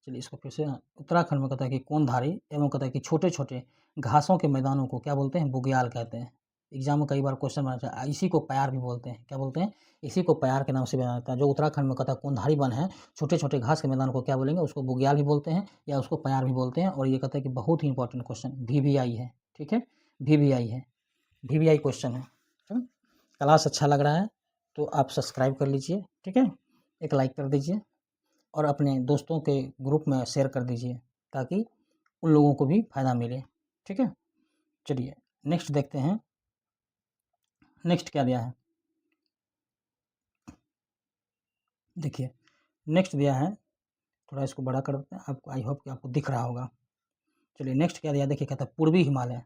चलिए इसको फिर से, उत्तराखंड में कहता है कि कोणधारी एवं कहता है कि छोटे छोटे घासों के मैदानों को क्या बोलते हैं, बुग्याल कहते हैं। एग्जाम में कई बार क्वेश्चन बना था, इसी को प्यार भी बोलते हैं, क्या बोलते हैं, इसी को प्यार के नाम से जाना जाता है। जो उत्तराखंड में कहता है कोणधारी वन है, छोटे छोटे घास के मैदान को क्या बोलेंगे, उसको बुग्याल भी बोलते हैं या उसको प्यार भी बोलते हैं। और ये कहता है कि बहुत ही इंपॉर्टेंट क्वेश्चन VVI है, ठीक है, VVI है, VVI क्वेश्चन है। क्लास अच्छा लग रहा है तो आप सब्सक्राइब कर लीजिए, ठीक है, एक लाइक कर दीजिए और अपने दोस्तों के ग्रुप में शेयर कर दीजिए ताकि उन लोगों को भी फ़ायदा मिले, ठीक है। चलिए नेक्स्ट देखते हैं, नेक्स्ट क्या दिया है, देखिए नेक्स्ट दिया है, थोड़ा इसको बड़ा कर देते हैं, आपको आई होप कि आपको दिख रहा होगा। चलिए नेक्स्ट क्या दिया, देखिए कहता है पूर्वी हिमालय,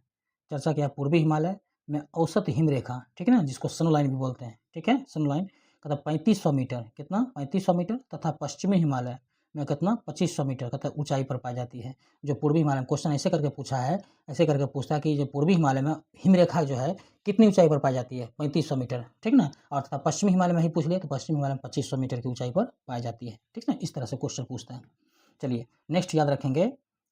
चर्चा किया पूर्वी हिमालय में औसत हिमरेखा, ठीक है ना, जिसको सन लाइन भी बोलते हैं, ठीक है, सन लाइन कहता 3500 मीटर, कितना 3500 मीटर, तथा पश्चिमी हिमालय में कितना 2500 मीटर कहता है ऊंचाई पर पाई जाती है। जो पूर्वी हिमालय में क्वेश्चन ऐसे करके पूछा है, ऐसे करके पूछता है कि जो पूर्वी हिमालय में हिमरेखा जो है कितनी ऊंचाई पर पाई जाती है, 3500 मीटर, ठीक ना, और तथा पश्चिमी हिमालय में ही पूछ लिया तो पश्चिमी हिमालय में 2500 मीटर की ऊंचाई पर पाई जाती है, ठीक ना, इस तरह से क्वेश्चन पूछता है। चलिए नेक्स्ट याद रखेंगे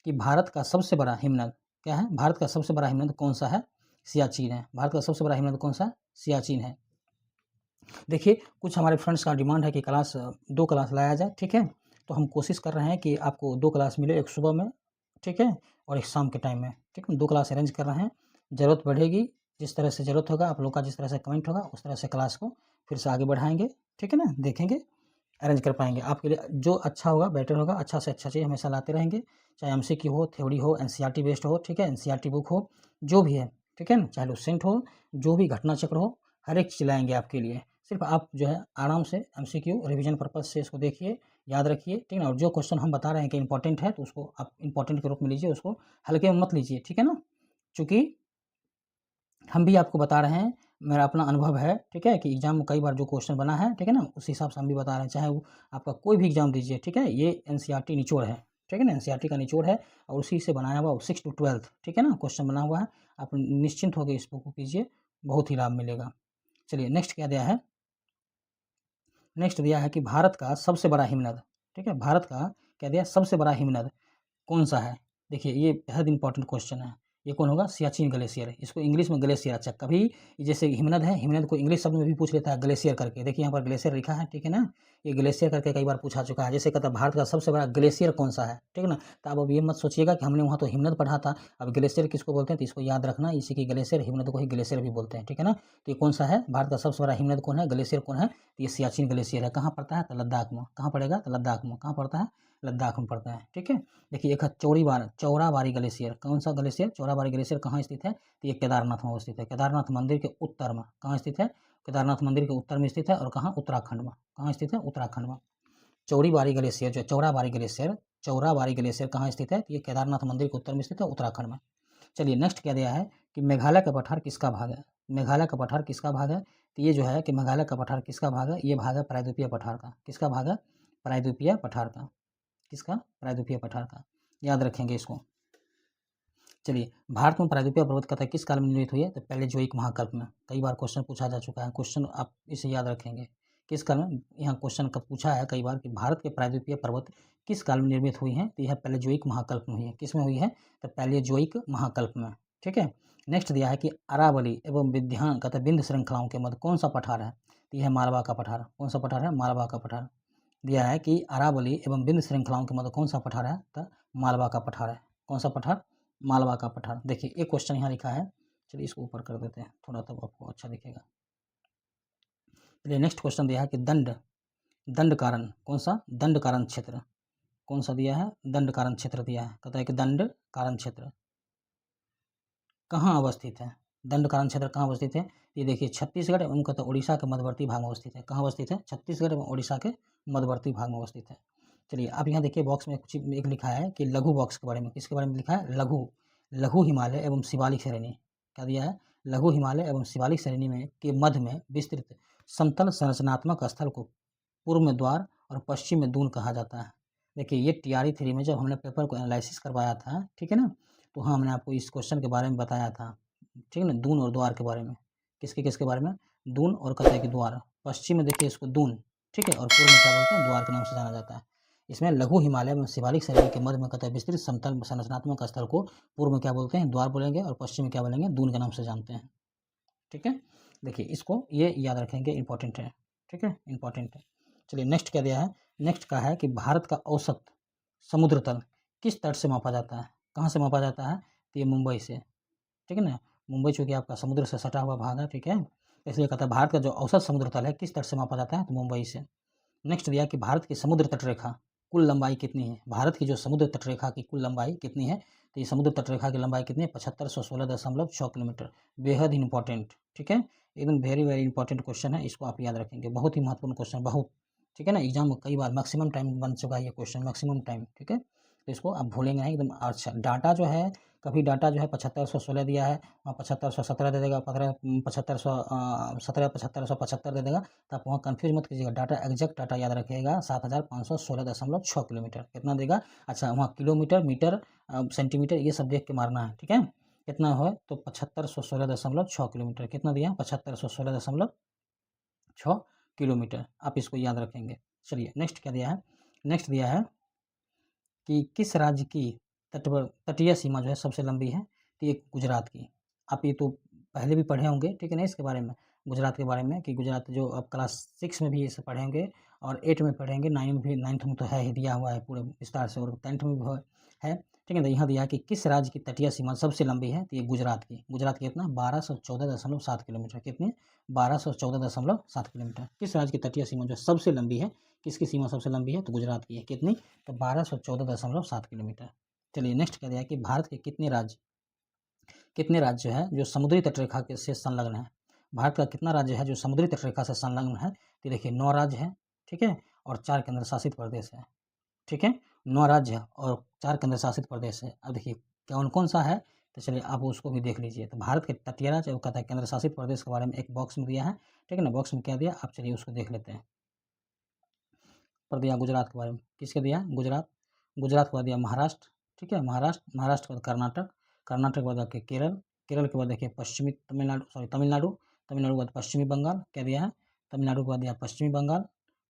कि भारत का सबसे बड़ा हिमनद क्या है, भारत का सबसे बड़ा हिमनद कौन सा है, सियाचिन है। भारत का सबसे बड़ा हिमनद कौन सा, सियाचिन है। देखिए कुछ हमारे फ्रेंड्स का डिमांड है कि क्लास 2 क्लास लाया जाए, ठीक है, तो हम कोशिश कर रहे हैं कि आपको 2 क्लास मिले, एक सुबह में, ठीक है, और एक शाम के टाइम में, ठीक है, 2 क्लास अरेंज कर रहे हैं। ज़रूरत बढ़ेगी, जिस तरह से ज़रूरत होगा आप लोग का, जिस तरह से कमेंट होगा उस तरह से क्लास को फिर से आगे बढ़ाएंगे, ठीक है ना, देखेंगे अरेंज कर पाएंगे आपके लिए जो अच्छा होगा, बेटर होगा, अच्छा से अच्छा चीज़ हमेशा लाते रहेंगे, चाहे MCQ हो, थ्योरी हो, NCERT बेस्ड हो, ठीक है, NCERT बुक हो, जो भी है, ठीक है ना, चाहे लुसेंट हो, जो भी घटना चक्र हो, हर एक चीज़ लाएंगे आपके लिए। सिर्फ आप जो है आराम से MCQ रिवीजन पर्पज़ से इसको देखिए, याद रखिए, ठीक है ना, और जो क्वेश्चन हम बता रहे हैं कि इंपॉर्टेंट है तो उसको आप इंपॉर्टेंट के रूप में लीजिए, उसको हल्के में मत लीजिए, ठीक है ना, चूँकि हम भी आपको बता रहे हैं, मेरा अपना अनुभव है, ठीक है, कि एग्ज़ाम में कई बार जो क्वेश्चन बना है, ठीक है ना, उस हिसाब से हम भी बता रहे हैं, चाहे वो आपका कोई भी एग्ज़ाम दीजिए, ठीक है, ये NCERT निचोड़ है, ठीक है ना, NCERT का निचोड़ है और उसी से बनाया हुआ 6 to 12, ठीक है ना, क्वेश्चन बना हुआ है। आप निश्चिंत होकर इस बुक को कीजिए, बहुत ही लाभ मिलेगा। चलिए नेक्स्ट क्या दिया है, नेक्स्ट दिया है कि भारत का सबसे बड़ा हिमनद, ठीक है, भारत का क्या दिया, सबसे बड़ा हिमनद कौन सा है। देखिए ये बेहद इंपॉर्टेंट क्वेश्चन है, ये कौन होगा, सियाचिन ग्लेशियर, इसको इंग्लिश में ग्लेशियर, अच्छा कभी जैसे हिमनद है, हिमनद को इंग्लिश शब्द में भी पूछ लेता है ग्लेशियर करके, देखिए यहाँ पर ग्लेशियर लिखा है, ठीक है ना, ये ग्लेशियर करके कई बार पूछा चुका है। जैसे कहता है भारत का सबसे बड़ा ग्लेशियर कौन सा है, ठीक है ना, तो अब ये मत सोचिएगा कि हमने वहाँ तो हिमनद पढ़ा था, अब ग्लेशियर किसको बोलते हैं, तो इसको याद रखना, इसी की ग्लेशियर, हिमनद को ही ग्लेशियर भी बोलते हैं, ठीक है ना। तो ये कौन सा है, भारत का सबसे बड़ा हिमनद कौन है, ग्लेशियर कौन है, तो ये सियाचिन ग्लेशियर है। कहाँ पड़ता है, तो लद्दाख में, कहाँ पड़ेगा, तो लद्दाख में, कहाँ पड़ता है, लद्दाख में पड़ता है, ठीक है। देखिए एक है चौराबाड़ी ग्लेशियर, कौन सा ग्लेशियर, चौराबाड़ी ग्लेशियर कहाँ स्थित है, तो ये केदारनाथ में अवस्थित है, केदारनाथ मंदिर के उत्तर में, कहाँ स्थित है, केदारनाथ मंदिर के उत्तर में स्थित है, और कहाँ, उत्तराखंड में, कहाँ स्थित है, उत्तराखंड में। चौरीबाड़ी ग्लेशियर जो चौराबाड़ी ग्लेशियर, चौराबाड़ी ग्लेशियर कहाँ स्थित है, तो ये केदारनाथ मंदिर के उत्तर में स्थित है, उत्तराखंड में। चलिए नेक्स्ट क्या दिया है कि मेघालय का पठार किसका भाग है, मेघालय का पठार किसका भाग है, तो ये जो है कि मेघालय का पठार किसका भाग है, ये भाग है प्रायद्वीपीय पठार का, किसका भाग है, प्रायद्वीपीय पठार का, किसका, प्रायद्वीपीय पठार का, याद रखेंगे इसको। चलिए भारत में प्रायद्वीपीय पर्वत कथा किस काल में निर्मित हुई है, तो पैलेजोइक महाकल्प में, कई बार क्वेश्चन पूछा जा चुका है, क्वेश्चन आप इसे याद रखेंगे, किस काल में, यहाँ क्वेश्चन कब पूछा है कई बार कि भारत के प्रायद्वीपीय पर्वत किस काल में निर्मित हुई हैं, तो यह पैलेजोइक महाकल्प में हुई है, किस में हुई है, तो पैलेजोइक महाकल्प में, ठीक है। नेक्स्ट दिया है कि अरावली एवं विंध्य कहते विंध्य श्रृंखलाओं के मध्य कौन सा पठार है, तो यह मालवा का पठार, कौन सा पठार है, मालवा का पठार। दिया है कि अरावली एवं विंध्य श्रृंखलाओं के मध्य कौन सा पठार है, तो मालवा का पठार है, कौन सा पठार, मालवा का पठार। देखिए एक क्वेश्चन यहाँ लिखा है, चलिए इसको ऊपर कर देते हैं थोड़ा, तब आपको अच्छा दिखेगा। चलिए नेक्स्ट क्वेश्चन दिया है कि दंड कारण कौन सा, दंड कारण क्षेत्र कौन सा दिया है, दंड कारण क्षेत्र दिया है, कहता है कि दंड कारण क्षेत्र कहाँ अवस्थित है, दंड कारण क्षेत्र कहाँ अवस्थित है, ये देखिए छत्तीसगढ़ एवं कहता है उड़ीसा के मध्यवर्ती भाग में अवस्थित है, कहाँ अवस्थित है, छत्तीसगढ़ एवं उड़ीसा के मध्यवर्ती भाग में अवस्थित है। चलिए आप यहाँ देखिए बॉक्स में कुछ एक लिखा है कि लघु बॉक्स के बारे में, किसके बारे में लिखा है, लघु हिमालय एवं शिवालिक श्रेणी, क्या दिया है, लघु हिमालय एवं शिवालिक श्रेणी में के मध्य में विस्तृत समतल संरचनात्मक स्थल को पूर्व में द्वार और पश्चिम में दून कहा जाता है। देखिए ये TRE 3 में जब हमने पेपर को एनालिसिस करवाया था, ठीक है ना, तो हाँ हमने आपको इस क्वेश्चन के बारे में बताया था, ठीक है ना, दून और द्वार के बारे में, किसके बारे में, दून और कहते हैं कि द्वार। पश्चिम में देखिए इसको दून, ठीक है, और पूर्व में क्या बोलते हैं, द्वार के नाम से जाना जाता है। इसमें लघु हिमालय में शिवालिक श्रेणी के मध्य में कहते हैं विस्तृत समतल संरचनात्मक स्थल को पूर्व में क्या बोलते हैं, द्वार बोलेंगे, और पश्चिम में क्या बोलेंगे, दून के नाम से जानते हैं। ठीक है, देखिए इसको ये याद रखेंगे, इंपॉर्टेंट है। ठीक है, इंपॉर्टेंट है। चलिए नेक्स्ट क्या दिया है, नेक्स्ट का है कि भारत का औसत समुद्र तल किस तट से मापा जाता है, कहाँ से मापा जाता है, तो ये मुंबई से। ठीक है ना, मुंबई चूँकि आपका समुद्र से सटा हुआ भाग है, ठीक है, इसलिए कहता है भारत का जो औसत समुद्र तल है किस तट से मापा जाता है, तो मुंबई से। नेक्स्ट दिया कि भारत की समुद्र तटरेखा कुल लंबाई कितनी है, भारत की जो समुद्र तटरेखा की कुल लंबाई कितनी है, तो ये समुद्र तटरेखा की लंबाई कितनी है, 7516.6 किलोमीटर। बेहद ही इंपॉर्टेंट, ठीक है, एकदम वेरी वेरी इंपॉर्टेंट क्वेश्चन है, इसको आप याद रखेंगे, बहुत ही महत्वपूर्ण क्वेश्चन, बहुत, ठीक है ना, एग्जाम में कई बार मैक्सिमम टाइम बन चुका है ये क्वेश्चन, मैक्सिमम टाइम, ठीक है, तो इसको आप भूलेंगे नहीं एकदम। अच्छा, डाटा जो है, कभी डाटा जो है 7516 दिया है, वहाँ 7517 दे देगा, 7517 दे देगा, तो आप वहाँ कन्फ्यूज मत कीजिएगा, डाटा एग्जैक्ट डाटा याद रखिएगा, 7516.6 किलोमीटर कितना देगा। अच्छा, वहाँ किलोमीटर, मीटर, सेंटीमीटर ये सब देख के मारना है, ठीक है, कितना हो तो 7516.6 किलोमीटर कितना दिया, 7516.6 किलोमीटर, आप इसको याद रखेंगे। चलिए नेक्स्ट क्या दिया है, नेक्स्ट दिया है कि किस राज्य की तटीय सीमा जो है सबसे लंबी है, तो ये गुजरात की। आप ये तो पहले भी पढ़े होंगे, ठीक है ना, इसके बारे में, गुजरात के बारे में, कि गुजरात जो आप क्लास 6 में भी इसे पढ़े होंगे, और 8 में पढ़ेंगे, 9 में भी, 9th में तो है ही, दिया हुआ है पूरे विस्तार से, और 10th में भी है, ठीक है। तो यहाँ दिया है कि किस राज्य की तटीय सीमा सबसे लंबी है, तो ये गुजरात की। गुजरात की कितना, 1214.7 किलोमीटर, कितनी, 1214.7 किलोमीटर। किस राज्य की तटीय सीमा जो सबसे लंबी है, किसकी सीमा सबसे लंबी है, तो गुजरात की है, कितनी, तो 1214.7 किलोमीटर। चलिए नेक्स्ट क्या दिया है कि भारत के कितने राज्य है जो समुद्री तटरेखा के से संलग्न है। भारत का कितना राज्य है जो समुद्री तटरेखा से संलग्न है, तो देखिए 9 राज्य है, ठीक है, और 4 केंद्र शासित प्रदेश है, ठीक है, 9 राज्य और 4 केंद्र शासित प्रदेश है। अब देखिए कौन कौन सा है, तो चलिए आप उसको भी देख लीजिए। तो भारत के तटीय राज्य और कहता है केंद्र शासित प्रदेश के बारे में एक बॉक्स में दिया है, ठीक है ना, बॉक्स में क्या दिया, आप चलिए उसको देख लेते हैं। पर दिया गुजरात के बारे में, किसके दिया, गुजरात, गुजरात के बाद दिया महाराष्ट्र, ठीक है, महाराष्ट्र, महाराष्ट्र के बाद कर्नाटक, कर्नाटक के बाद देखिए केरल, केरल के बाद देखिए पश्चिमी तमिलनाडु, सॉरी तमिलनाडु, तमिलनाडु के बाद पश्चिमी बंगाल, क्या दिया है, तमिलनाडु के बाद दिया पश्चिमी बंगाल,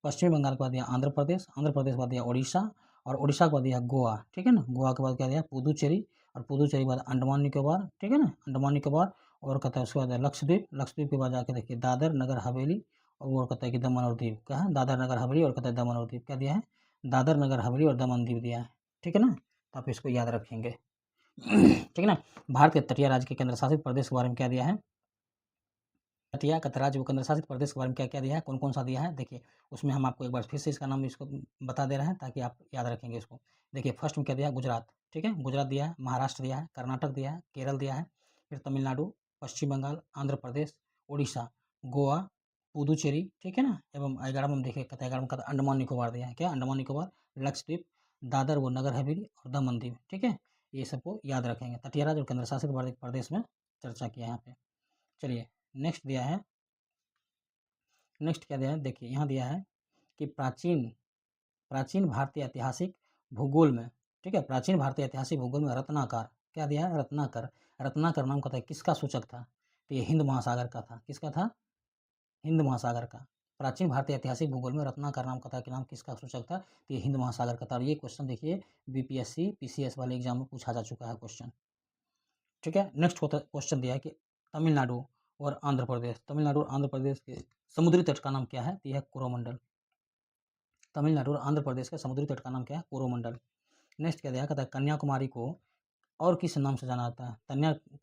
पश्चिमी बंगाल के बाद दिया आंध्र प्रदेश, आंध्र प्रदेश के बाद दिया उड़ीसा, और उड़ीसा के बाद दिया गोवा, ठीक है ना, गोवा के बाद क्या दिया पुदुचेरी, और पुदुचेरी के बाद अंडमान निकोबार, ठीक है ना, अंडमान निकोबार, और कहता है उसके बाद लक्षद्वीप, लक्षद्वीप के बाद जाके देखिए दादर नगर हवेली, और कहता है कि दमन और दीव, क्या है, दादर नगर हवेली, और कहता है दमन और दीव, क्या दिया है, दादर नगर हवेली और दमन दीव दिया है, ठीक है ना, तो आप इसको याद रखेंगे। ठीक है ना, भारत के तटीय राज्य के केंद्र शासित प्रदेश के बारे में क्या दिया है, तटीय का राज्य व केंद्र शासित प्रदेश के बारे में क्या क्या दिया है, कौन कौन सा दिया है, देखिए उसमें हम आपको एक बार फिर से इसका नाम इसको बता दे रहे हैं ताकि आप याद रखेंगे इसको। देखिए फर्स्ट में क्या दिया है, गुजरात, ठीक है, गुजरात दिया है, महाराष्ट्र दिया है, कर्नाटक दिया है, केरल दिया है, फिर तमिलनाडु, पश्चिम बंगाल, आंध्र प्रदेश, उड़ीसा, गोवा, पुदुचेरी, ठीक है ना, एवं 11 में देखिए कहता है 11 का अंडमान निकोबार दिया है, क्या अंडमान निकोबार, लक्षद्वीप, दादर व नगर हवेली और दमन दीव, ठीक है, ये सबको याद रखेंगे। तटीय राज्य और केंद्र शासित प्रदेश में चर्चा किया है यहाँ पे। चलिए नेक्स्ट दिया है, नेक्स्ट क्या दिया है, देखिए यहाँ दिया है कि प्राचीन प्राचीन भारतीय ऐतिहासिक भूगोल में, ठीक है, प्राचीन भारतीय ऐतिहासिक भूगोल में रत्नाकर, क्या दिया है, रत्नाकर, रत्नाकर नाम कहता है किसका सूचक था, तो ये हिंद महासागर का था, किसका था, हिंद महासागर का। प्राचीन भारतीय ऐतिहासिक भूगोल में रत्नाकर नाम कथा के नाम किसका सूचक था, तो ये हिंद महासागर का था। और ये क्वेश्चन देखिए बीपीएससी पीसीएस वाले एग्जाम में पूछा जा चुका है क्वेश्चन, ठीक है। नेक्स्ट क्वेश्चन दिया है कि तमिलनाडु और आंध्र प्रदेश, तमिलनाडु और आंध्र प्रदेश के समुद्री तट का नाम क्या है, तो यह है कोरोमंडल। तमिलनाडु और आंध्र प्रदेश के समुद्री तट का नाम क्या है, कोरोमंडल। नेक्स्ट क्या दिया, कहता है कन्याकुमारी को और किस नाम से जाना जाता है,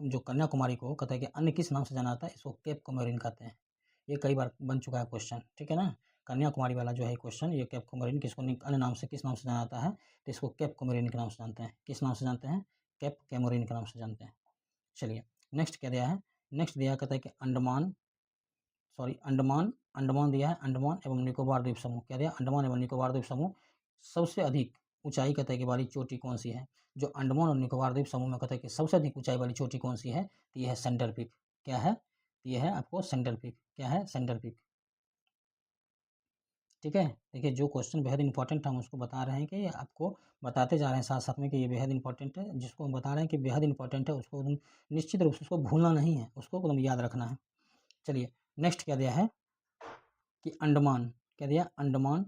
जो कन्याकुमारी को कहता है कि अन्य किस नाम से जाना जाता है, इसको केप कोमोरिन कहते हैं। ये कई बार बन चुका है क्वेश्चन, ठीक है ना, कन्याकुमारी वाला जो है क्वेश्चन, ये केप कोमोरिन किसको अन्य नाम से किस नाम से जाना जाता है, तो इसको केप कोमोरिन के नाम से जानते हैं, किस नाम से जानते हैं, केप कोमोरिन के नाम से जानते हैं। चलिए नेक्स्ट क्या दिया है, नेक्स्ट दिया कहता है कि अंडमान अंडमान दिया है, अंडमान एवं निकोबार द्वीप समूह, क्या दिया, अंडमान एवं निकोबार द्वीप समूह सबसे अधिक ऊंचाई कहता है कि वाली चोटी कौन सी है, जो अंडमान और निकोबार द्वीप समूह में कहता है कि सबसे अधिक ऊंचाई वाली चोटी कौन सी है, तो यह है सेंटर पीक, क्या है, यह है आपको सेंटर पीक, क्या है, सेंटर पीक, ठीक है। देखिए जो क्वेश्चन बेहद इंपॉर्टेंट हम उसको बता रहे हैं कि आपको बताते जा रहे हैं साथ साथ में कि ये बेहद इंपॉर्टेंट है, जिसको हम बता रहे हैं कि बेहद इंपॉर्टेंट है उसको निश्चित रूप से उसको भूलना नहीं है, उसको एकदम याद रखना है। चलिए नेक्स्ट क्या दिया है कि अंडमान, क्या दिया, अंडमान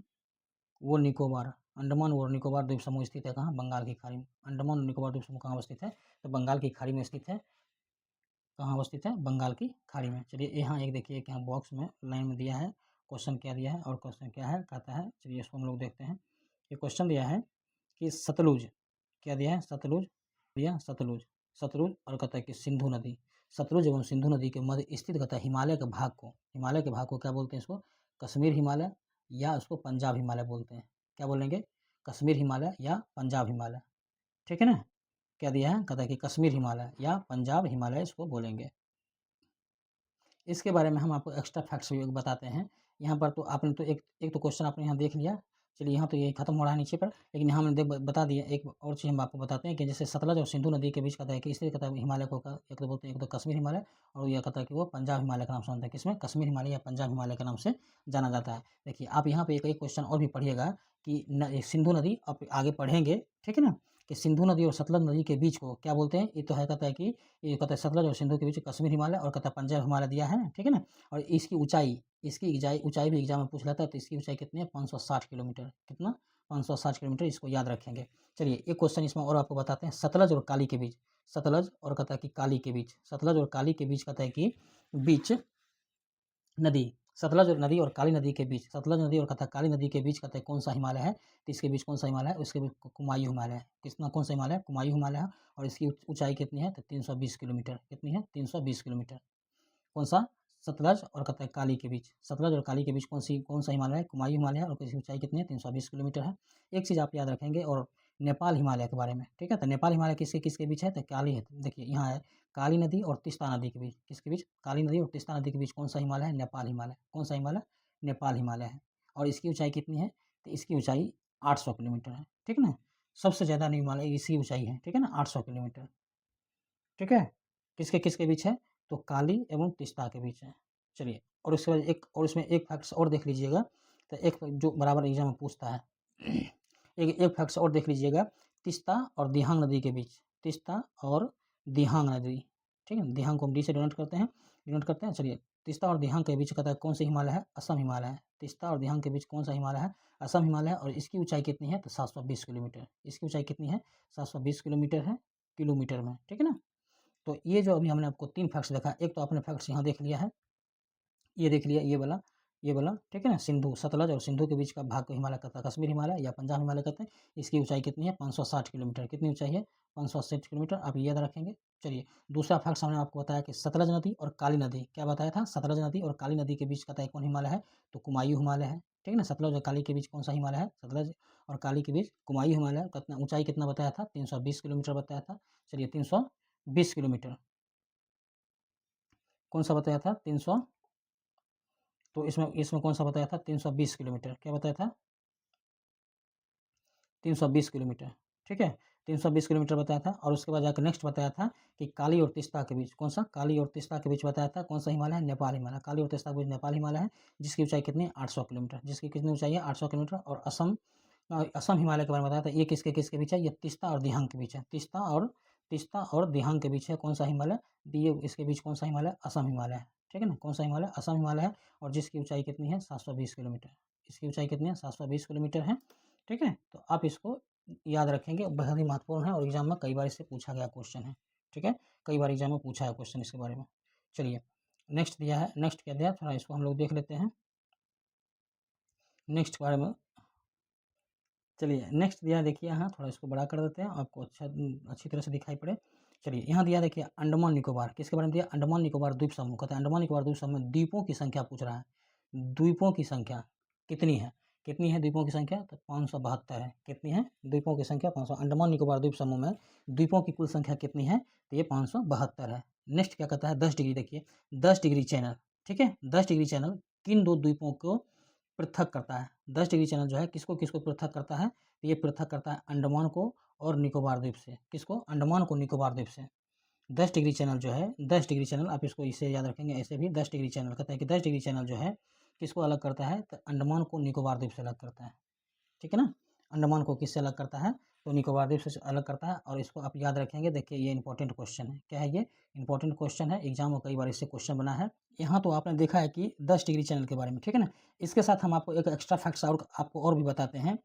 व निकोबार, अंडमान और निकोबार द्वीप समूह स्थित है कहाँ, बंगाल की खाड़ी में। अंडमान और निकोबार द्वीप समूह कहाँ अवस्थित है, तो बंगाल की खाड़ी में स्थित है। कहाँ अवस्थित है, बंगाल की खाड़ी में। चलिए यहाँ एक देखिए कि यहाँ बॉक्स में लाइन में दिया है, क्वेश्चन क्या दिया है और क्वेश्चन क्या है कहता है। चलिए इसको हम लोग देखते हैं। ये क्वेश्चन दिया है कि सतलुज, क्या दिया है, सतलुज दिया, सतलुज, सतलुज और कहता है कि सिंधु नदी, सतलुज एवं सिंधु नदी के मध्य स्थित कहता है हिमालय के भाग को, हिमालय के भाग को क्या बोलते हैं, इसको कश्मीर हिमालय या उसको पंजाब हिमालय बोलते हैं। क्या बोलेंगे, कश्मीर हिमालय या पंजाब हिमालय, ठीक है ना। क्या दिया है, कहता है कि कश्मीर हिमालय या पंजाब हिमालय इसको बोलेंगे। इसके बारे में हम आपको एक्स्ट्रा फैक्ट्स भी बताते हैं। यहाँ पर तो आपने तो एक तो क्वेश्चन आपने यहाँ देख लिया। चलिए यहाँ तो ये खत्म हो रहा है नीचे पर, लेकिन यहाँ हमने बता दिया। एक और चीज़ हम आपको बताते हैं कि जैसे सतलज और सिंधु नदी के बीच कहता है कि इसलिए कहता है हिमालय को एक तो बोलते हैं, एक तो कश्मीर हिमालय और यह कहता है कि वो पंजाब हिमालय का नाम से जानता है। किसमें, कश्मीर हिमालय या पंजाब हिमालय के नाम से जाना जाता है। देखिए आप यहाँ पे एक क्वेश्चन और भी पढ़िएगा कि सिंधु नदी, आप आगे पढ़ेंगे, ठीक है ना, कि सिंधु नदी और सतलज नदी के बीच को क्या बोलते हैं। ये तो है कहता है कि ये कहता है सतलज और सिंधु के बीच कश्मीर हिमालय और कहता है पंजाब हिमालय दिया है, ठीक है ना। और इसकी ऊंचाई, ऊंचाई भी एग्जाम में पूछ लेता है। तो इसकी ऊंचाई कितनी है, 560 किलोमीटर। कितना, 560 किलोमीटर, इसको याद रखेंगे। चलिए एक क्वेश्चन इसमें और आपको बताते हैं, सतलज और काली के बीच, सतलज और कहता है कि काली के बीच, सतलज और काली के बीच कहता है कि बीच नदी, सतलज और नदी और काली नदी के बीच, सतलज नदी और कहता काली नदी के बीच कहते हैं कौन सा हिमालय है। तो इसके बीच कौन सा हिमालय है, उसके बीच कुमायूं हिमालय है। कितना, कौन सा हिमालय है, कुमायूं हिमालय है। और इसकी ऊंचाई कितनी है, तो 320 किलोमीटर। कितनी है, 320 किलोमीटर। कौन सा, सतलज और कहता है काली के बीच, सतलज और काली के बीच कौन सा हिमालय है, कुमायूं हिमालय है। और इसकी ऊंचाई कितनी है, 320 किलोमीटर है। एक चीज़ आप याद रखेंगे, और नेपाल हिमालय के बारे में, ठीक है। तो नेपाल हिमालय किसके किसके बीच है, तो काली है। देखिए यहाँ है काली नदी और तीस्ता नदी के बीच, किसके बीच, काली नदी और तीस्ता नदी के बीच कौन सा हिमालय है, नेपाल हिमालय। कौन सा हिमालय, नेपाल हिमालय है। और इसकी ऊंचाई कितनी है, तो इसकी ऊंचाई 800 किलोमीटर है, ठीक है ना। सबसे ज़्यादा हिमालय इसकी ऊंचाई है, ठीक है ना, 800 किलोमीटर, ठीक है। किसके किसके बीच है, तो काली एवं तीस्ता के बीच है। चलिए और उसके बाद एक और इसमें एक फैक्ट्स और देख लीजिएगा। तो एक जो बराबर एग्जाम में पूछता है, एक फैक्ट्स और देख लीजिएगा, तीस्ता और दिहांग नदी के बीच, तीस्ता और दिहांग नदी, ठीक है। दिहांग को हम डी से डिनोट करते हैं। चलिए तीस्ता और दिहांग के बीच कहता है कौन सा हिमालय है, असम हिमालय है। तीस्ता और दिहांग के बीच कौन सा हिमालय है, असम हिमालय है। और इसकी ऊंचाई कितनी है, तो 720 किलोमीटर। इसकी ऊंचाई कितनी है, 720 किलोमीटर है, किलोमीटर में, ठीक है ना। तो ये जो अभी हमने आपको 3 फैक्ट्स देखा, एक तो आपने फैक्ट्स यहाँ देख लिया है, ये देख लिया, ये वाला, ठीक है ना। सिंधु, सतलज और सिंधु के बीच का भाग को हिमालय कहता है, कश्मीर हिमालय या पंजाब हिमालय कहते हैं। इसकी ऊंचाई कितनी है, 560 किलोमीटर। कितनी ऊंचाई है, 560 किलोमीटर, आप ये याद रखेंगे। चलिए दूसरा फैक्ट्स हमने आपको बताया कि सतलज नदी और काली नदी, क्या बताया था, सतलज नदी और काली नदी के बीच कहता है कौन हिमालय है, तो कुमायूं हिमालय है, ठीक है ना। सतलज और काली के बीच कौन सा हिमालय है, सतलज और काली के बीच कुमायूं हिमालय है। कितना ऊंचाई, कितना बताया था, 320 किलोमीटर बताया था। चलिए 320 किलोमीटर, कौन सा बताया था, 300, तो इसमें इसमें कौन सा बताया था, 320 किलोमीटर। क्या बताया था, 320 किलोमीटर, ठीक है, 320 किलोमीटर बताया था। और उसके बाद जाकर नेक्स्ट बताया था कि काली और तीस्ता के बीच, कौन सा, काली और तीस्ता के बीच बताया था कौन सा हिमालय है, नेपाल हिमालय। काली और तीस्ता के बीच नेपाल हिमालय है, जिसकी ऊंचाई कितनी है, 800 किलोमीटर। जिसकी कितनी ऊंचाई है, 800 किलोमीटर। और असम हिमालय के बारे में बताया था, ये किसके किसके बीच है, ये तीस्ता और दिहांग के बीच है। तीस्ता और दिहांग के बीच है कौन सा हिमालय, ये इसके बीच कौन सा हिमालय, असम हिमालय है, ठीक है ना। कौन सा हिमालय, असम हिमालय है। और जिसकी ऊंचाई कितनी है, 720 किलोमीटर। इसकी ऊंचाई कितनी है, 720 किलोमीटर है, ठीक है। तो आप इसको याद रखेंगे, बेहद ही महत्वपूर्ण है और एग्जाम में कई बार इससे पूछा गया क्वेश्चन है, ठीक है। कई बार एग्जाम में पूछा है क्वेश्चन इसके बारे में। चलिए नेक्स्ट दिया है, नेक्स्ट क्या दिया, थोड़ा इसको हम लोग देख लेते हैं नेक्स्ट के बारे में। चलिए नेक्स्ट दिया, देखिए यहाँ थोड़ा इसको बड़ा कर देते हैं, आपको अच्छी तरह से दिखाई पड़े। चलिए यहाँ दिया, देखिए अंडमान निकोबार, किसके बारे में दिया, अंडमान निकोबार द्वीप समूह। कहते हैं अंडमान निकोबार द्वीप समूह में द्वीपों की संख्या पूछ रहा है। द्वीपों की संख्या कितनी है, कितनी है द्वीपों की संख्या, तो 572 है। कितनी है, द्वीपों की संख्या 500। अंडमान निकोबार द्वीप समूह में द्वीपों की कुल संख्या कितनी है, तो ये 572 है। नेक्स्ट क्या कहता है, 10 डिग्री, देखिए 10 डिग्री चैनल, ठीक है। 10 डिग्री चैनल किन दो द्वीपों को पृथक करता है। 10 डिग्री चैनल जो है किसको किसको पृथक करता है, तो ये पृथक करता है अंडमान को और निकोबार द्वीप से। किसको, अंडमान को निकोबार द्वीप से। 10 डिग्री चैनल जो है, 10 डिग्री चैनल, आप इसको इसे याद रखेंगे, ऐसे भी 10 डिग्री चैनल कहता है कि 10 डिग्री चैनल जो है किसको अलग करता है, तो अंडमान को निकोबार द्वीप से अलग करता है, ठीक है ना। अंडमान को किससे अलग करता है, तो निकोबार द्वीप से अलग करता है, और इसको आप याद रखेंगे। देखिए ये इंपॉर्टेंट क्वेश्चन है, क्या है ये, इंपॉर्टेंट क्वेश्चन है, एग्जाम में कई बार इससे क्वेश्चन बना है। यहाँ तो आपने देखा है कि 10 डिग्री चैनल के बारे में, ठीक है ना। इसके साथ हम आपको एक एक्स्ट्रा फैक्ट्स और आपको और भी बताते हैं।